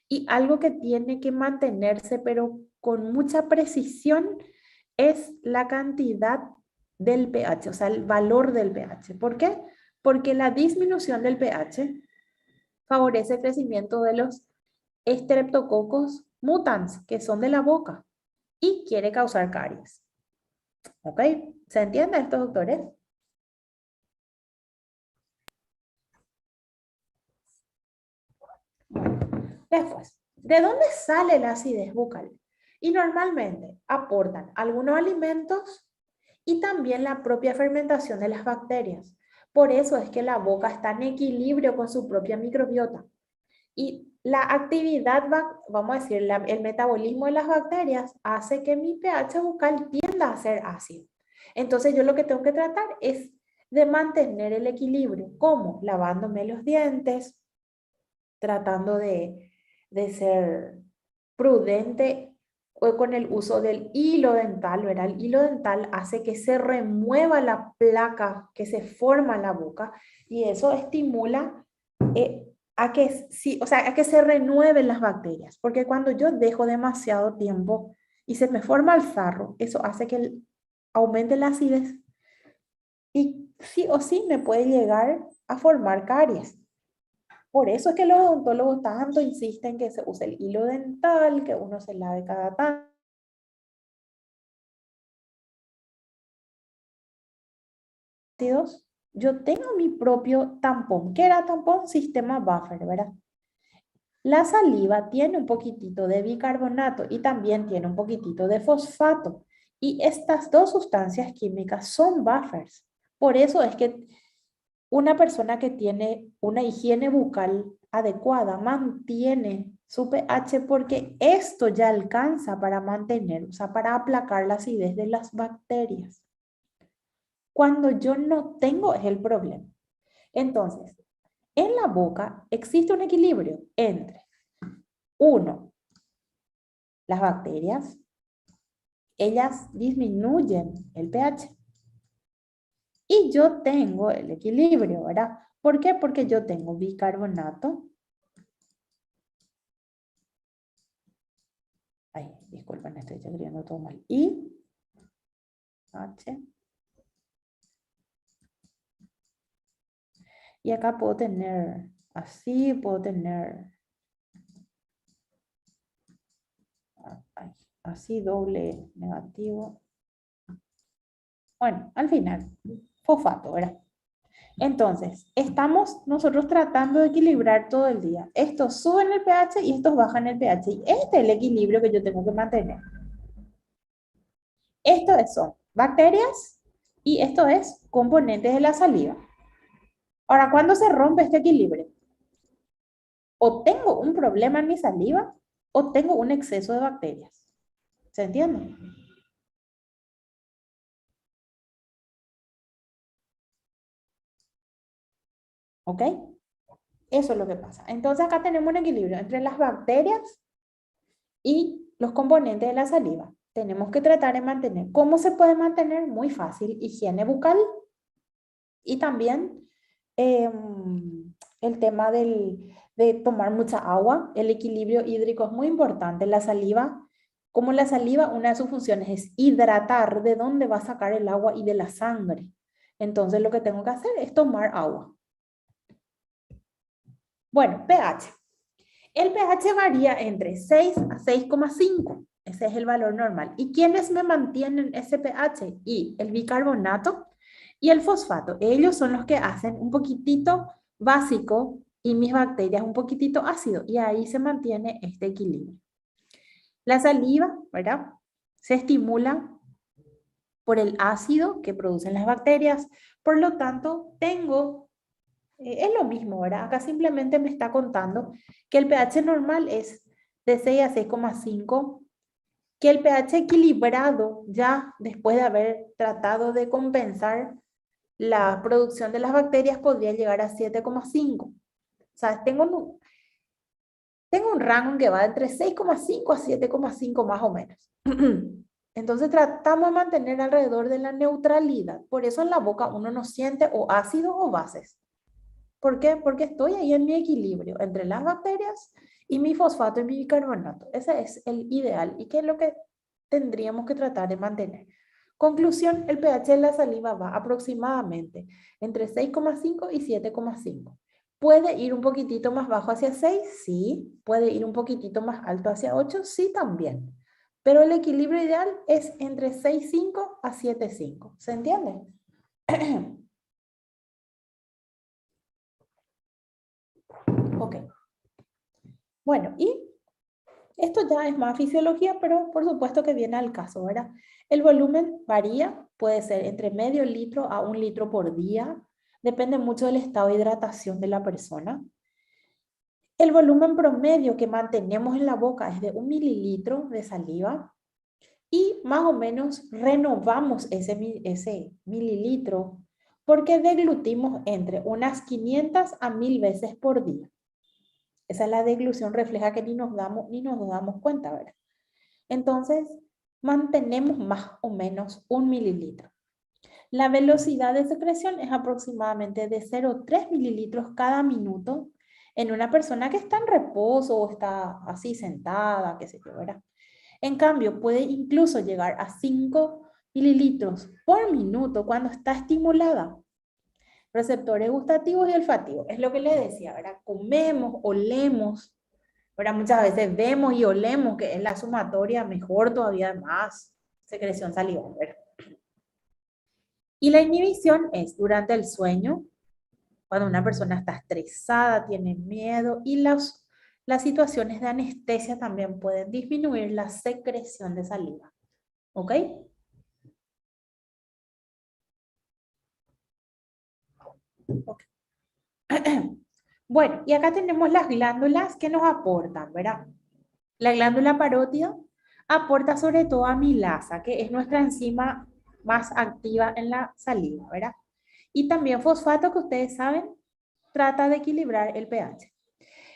Y algo que tiene que mantenerse, pero con mucha precisión, es la cantidad del pH, o sea, el valor del pH. ¿Por qué? Porque la disminución del pH favorece el crecimiento de los Streptococcus mutans, que son de la boca, y quiere causar caries. ¿Ok? ¿Se entiende esto, doctores? Después, ¿de dónde sale la acidez bucal? Y normalmente aportan algunos alimentos y también la propia fermentación de las bacterias. Por eso es que la boca está en equilibrio con su propia microbiota. Y la actividad, vamos a decir, el metabolismo de las bacterias hace que mi pH bucal tienda a ser ácido. Entonces yo lo que tengo que tratar es de mantener el equilibrio. ¿Cómo? Lavándome los dientes, tratando de ser prudente con el uso del hilo dental, ¿verdad? El hilo dental hace que se remueva la placa que se forma en la boca y eso estimula a que, sí, o sea, a que se renueven las bacterias, porque cuando yo dejo demasiado tiempo y se me forma el sarro, eso hace que aumente la acidez y sí o sí me puede llegar a formar caries. Por eso es que los odontólogos tanto insisten que se use el hilo dental, que uno se lave cada tanto. Yo tengo mi propio tampón, que era tampón sistema buffer, ¿verdad? La saliva tiene un poquitito de bicarbonato y también tiene un poquitito de fosfato. Y estas dos sustancias químicas son buffers. Por eso es que una persona que tiene una higiene bucal adecuada mantiene su pH porque esto ya alcanza para mantener, o sea, para aplacar la acidez de las bacterias. Cuando yo no tengo es el problema. Entonces, en la boca existe un equilibrio entre, uno, las bacterias, ellas disminuyen el pH. Y yo tengo el equilibrio, ¿verdad? ¿Por qué? Porque yo tengo bicarbonato. Ay, disculpen, estoy escribiendo todo mal. Y H. Y acá puedo tener así, puedo tener así doble negativo. Bueno, al final, fosfato, ¿verdad? Entonces, estamos nosotros tratando de equilibrar todo el día. Estos suben el pH y estos bajan el pH. Y este es el equilibrio que yo tengo que mantener. Son bacterias y esto es componentes de la saliva. Ahora, ¿cuándo se rompe este equilibrio? O tengo un problema en mi saliva o tengo un exceso de bacterias. ¿Se entiende? ¿Ok? Eso es lo que pasa. Entonces acá tenemos un equilibrio entre las bacterias y los componentes de la saliva. Tenemos que tratar de mantener. ¿Cómo se puede mantener? Muy fácil. Higiene bucal y también el tema de tomar mucha agua. El equilibrio hídrico es muy importante. La saliva, como la saliva, una de sus funciones es hidratar de dónde va a sacar el agua y de la sangre. Entonces lo que tengo que hacer es tomar agua. Bueno, pH. El pH varía entre 6 a 6,5. Ese es el valor normal. ¿Y quiénes me mantienen ese pH? Y el bicarbonato y el fosfato. Ellos son los que hacen un poquitito básico y mis bacterias un poquitito ácido. Y ahí se mantiene este equilibrio. La saliva, ¿verdad? Se estimula por el ácido que producen las bacterias. Por lo tanto, es lo mismo, ¿verdad? Acá simplemente me está contando que el pH normal es de 6 a 6,5, que el pH equilibrado, ya después de haber tratado de compensar la producción de las bacterias, podría llegar a 7,5. O sea, tengo un rango que va entre 6,5 a 7,5 más o menos. Entonces tratamos de mantener alrededor de la neutralidad. Por eso en la boca uno no siente o ácidos o bases. ¿Por qué? Porque estoy ahí en mi equilibrio entre las bacterias y mi fosfato y mi bicarbonato. Ese es el ideal y que es lo que tendríamos que tratar de mantener. Conclusión, el pH de la saliva va aproximadamente entre 6,5 y 7,5. ¿Puede ir un poquitito más bajo hacia 6? Sí. ¿Puede ir un poquitito más alto hacia 8? Sí, también. Pero el equilibrio ideal es entre 6,5 a 7,5. ¿Se entiende? Ok. Bueno, y esto ya es más fisiología, pero por supuesto que viene al caso, ¿verdad? El volumen varía, puede ser entre medio litro a 1 litro por día, depende mucho del estado de hidratación de la persona. El volumen promedio que mantenemos en la boca es de 1 mililitro de saliva y más o menos renovamos ese mililitro porque deglutimos entre unas 500 a 1000 veces por día. Esa es la deglución, refleja que ni nos damos cuenta, ¿verdad? Entonces, mantenemos más o menos 1 mililitro. La velocidad de secreción es aproximadamente de 0,3 mililitros cada minuto en una persona que está en reposo o está así sentada, qué sé yo, ¿verdad? En cambio, puede incluso llegar a 5 mililitros por minuto cuando está estimulada. Receptores gustativos y olfativos, es lo que le decía, ¿verdad? Comemos, olemos, ¿verdad? Muchas veces vemos y olemos que es la sumatoria, mejor todavía más secreción salival, ¿verdad? Y la inhibición es durante el sueño, cuando una persona está estresada, tiene miedo y las situaciones de anestesia también pueden disminuir la secreción de saliva. ¿Ok? Ok. Bueno, y acá tenemos las glándulas que nos aportan, ¿verdad? La glándula parótida aporta sobre todo amilasa, que es nuestra enzima más activa en la saliva, ¿verdad? Y también fosfato, que ustedes saben, trata de equilibrar el pH.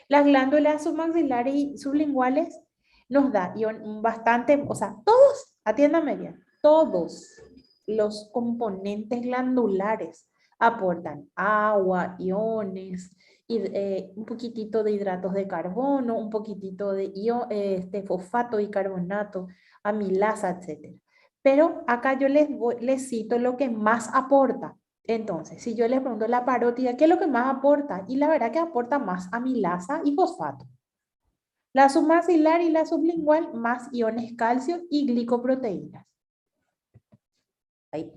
Las glándulas submaxilares y sublinguales nos da bastante, o sea, todos, atiéndame bien, todos los componentes glandulares aportan agua, iones, un poquitito de hidratos de carbono, un poquitito de fosfato y carbonato, amilasa, etc. Pero acá yo les cito lo que más aporta. Entonces, si yo les pregunto la parótida, ¿qué es lo que más aporta? Y la verdad que aporta más amilasa y fosfato. La submaxilar y la sublingual, más iones calcio y glicoproteínas. Ahí.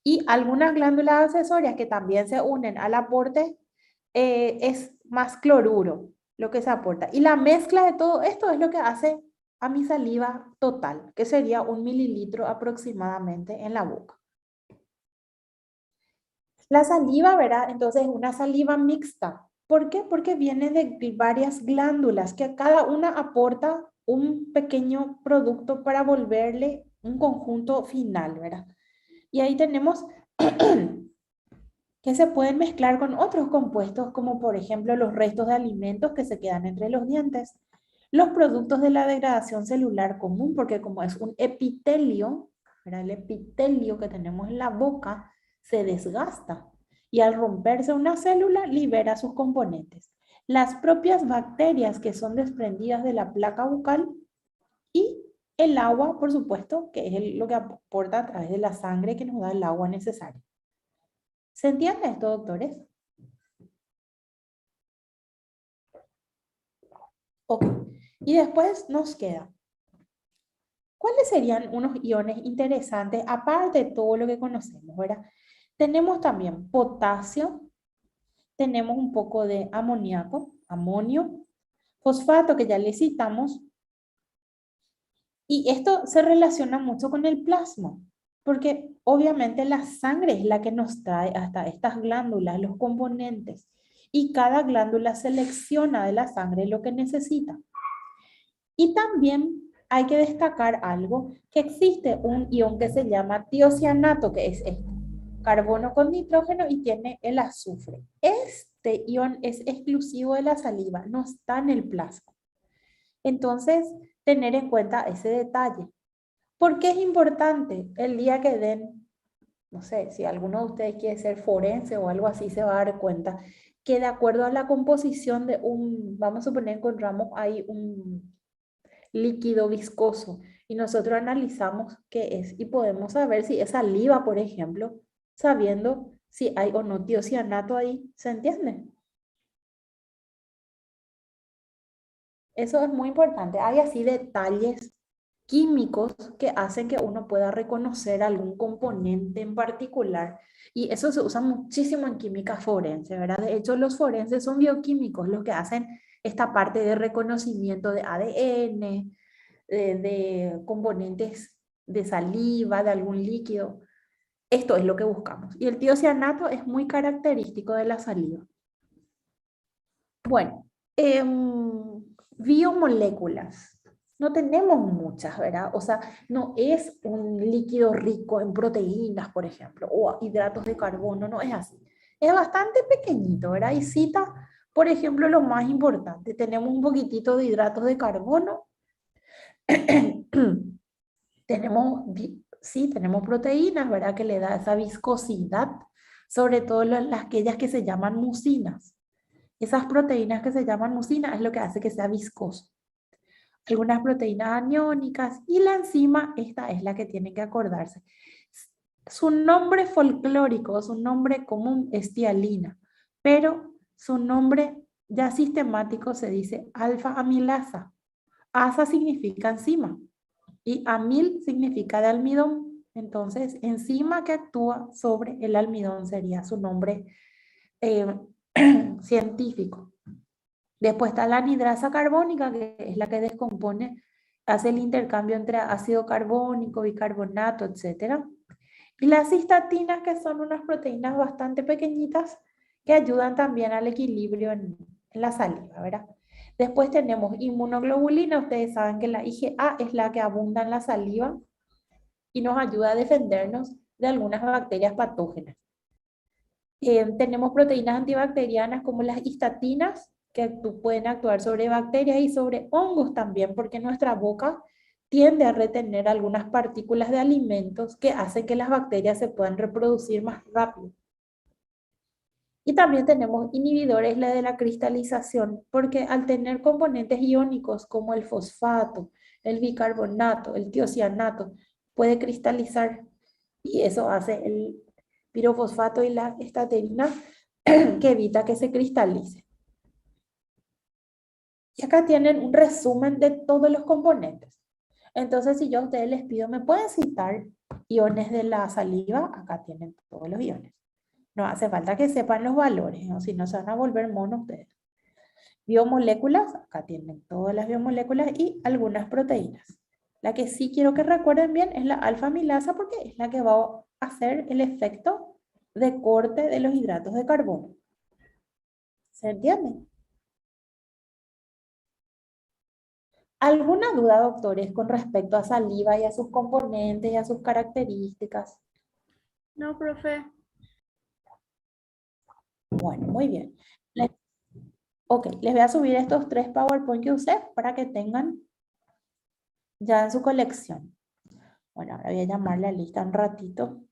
Y algunas glándulas accesorias que también se unen al aporte, es más cloruro lo que se aporta. Y la mezcla de todo esto es lo que hace a mi saliva total, que sería 1 mililitro aproximadamente en la boca. La saliva, ¿verdad? Entonces es una saliva mixta. ¿Por qué? Porque viene de varias glándulas que cada una aporta un pequeño producto para volverle un conjunto final, ¿verdad? Y ahí tenemos que se pueden mezclar con otros compuestos, como por ejemplo los restos de alimentos que se quedan entre los dientes, los productos de la degradación celular común, porque como es un epitelio, ¿verdad? El epitelio que tenemos en la boca se desgasta y al romperse una célula libera sus componentes. Las propias bacterias que son desprendidas de la placa bucal y el agua, por supuesto, que es lo que aporta a través de la sangre que nos da el agua necesaria. ¿Se entiende esto, doctores? Ok. Y después nos queda. ¿Cuáles serían unos iones interesantes, aparte de todo lo que conocemos, ¿verdad? Tenemos también potasio, tenemos un poco de amoníaco, amonio, fosfato que ya le citamos, y esto se relaciona mucho con el plasma, porque obviamente la sangre es la que nos trae hasta estas glándulas, los componentes, y cada glándula selecciona de la sangre lo que necesita. Y también hay que destacar algo, que existe un ion que se llama tiocianato, que es este, carbono con nitrógeno y tiene el azufre. Este ion es exclusivo de la saliva, no está en el plasma. Entonces, tener en cuenta ese detalle. ¿Por qué es importante? El día que den, no sé, si alguno de ustedes quiere ser forense o algo así, se va a dar cuenta que de acuerdo a la composición de vamos a suponer, encontramos ahí un líquido viscoso y nosotros analizamos qué es y podemos saber si es saliva, por ejemplo, sabiendo si hay o no tiocianato ahí, ¿se entiende? Eso es muy importante. Hay así detalles químicos que hacen que uno pueda reconocer algún componente en particular. Y eso se usa muchísimo en química forense, ¿verdad? De hecho, los forenses son bioquímicos los que hacen esta parte de reconocimiento de ADN, de componentes de saliva, de algún líquido. Esto es lo que buscamos. Y el tiocianato es muy característico de la saliva. Bueno, biomoléculas. No tenemos muchas, ¿verdad? O sea, no es un líquido rico en proteínas, por ejemplo, o hidratos de carbono, no es así. Es bastante pequeñito, ¿verdad? Y cita, por ejemplo, lo más importante. Tenemos un poquitito de hidratos de carbono. tenemos proteínas, ¿verdad? Que le da esa viscosidad, sobre todo aquellas que se llaman mucinas. Esas proteínas que se llaman mucina es lo que hace que sea viscoso. Algunas proteínas aniónicas y la enzima, esta es la que tienen que acordarse. Su nombre folclórico, su nombre común es tialina, pero su nombre ya sistemático se dice alfa amilasa. Asa significa enzima y amil significa de almidón. Entonces, enzima que actúa sobre el almidón sería su nombre científico. Después está la anhidrasa carbónica, que es la que descompone, hace el intercambio entre ácido carbónico, bicarbonato, etc. Y las cistatinas, que son unas proteínas bastante pequeñitas que ayudan también al equilibrio en la saliva, ¿verdad? Después tenemos inmunoglobulina. Ustedes saben que la IgA es la que abunda en la saliva y nos ayuda a defendernos de algunas bacterias patógenas. Tenemos proteínas antibacterianas como las histatinas, que pueden actuar sobre bacterias y sobre hongos también, porque nuestra boca tiende a retener algunas partículas de alimentos que hacen que las bacterias se puedan reproducir más rápido. Y también tenemos inhibidores de la cristalización, porque al tener componentes iónicos como el fosfato, el bicarbonato, el tiocianato, puede cristalizar y eso hace el pirofosfato y la estaterina que evita que se cristalice. Y acá tienen un resumen de todos los componentes. Entonces, si yo a ustedes les pido, ¿me pueden citar iones de la saliva? Acá tienen todos los iones. No hace falta que sepan los valores, ¿no? Si no se van a volver monos ustedes. Biomoléculas, acá tienen todas las biomoléculas y algunas proteínas. La que sí quiero que recuerden bien es la alfa-amilasa porque es la que va a hacer el efecto de corte de los hidratos de carbono. ¿Se entiende? ¿Alguna duda, doctores, con respecto a saliva y a sus componentes y a sus características? No, profe. Bueno, muy bien. Ok, les voy a subir estos 3 PowerPoint que usé para que tengan ya en su colección. Bueno, ahora voy a llamar la lista un ratito.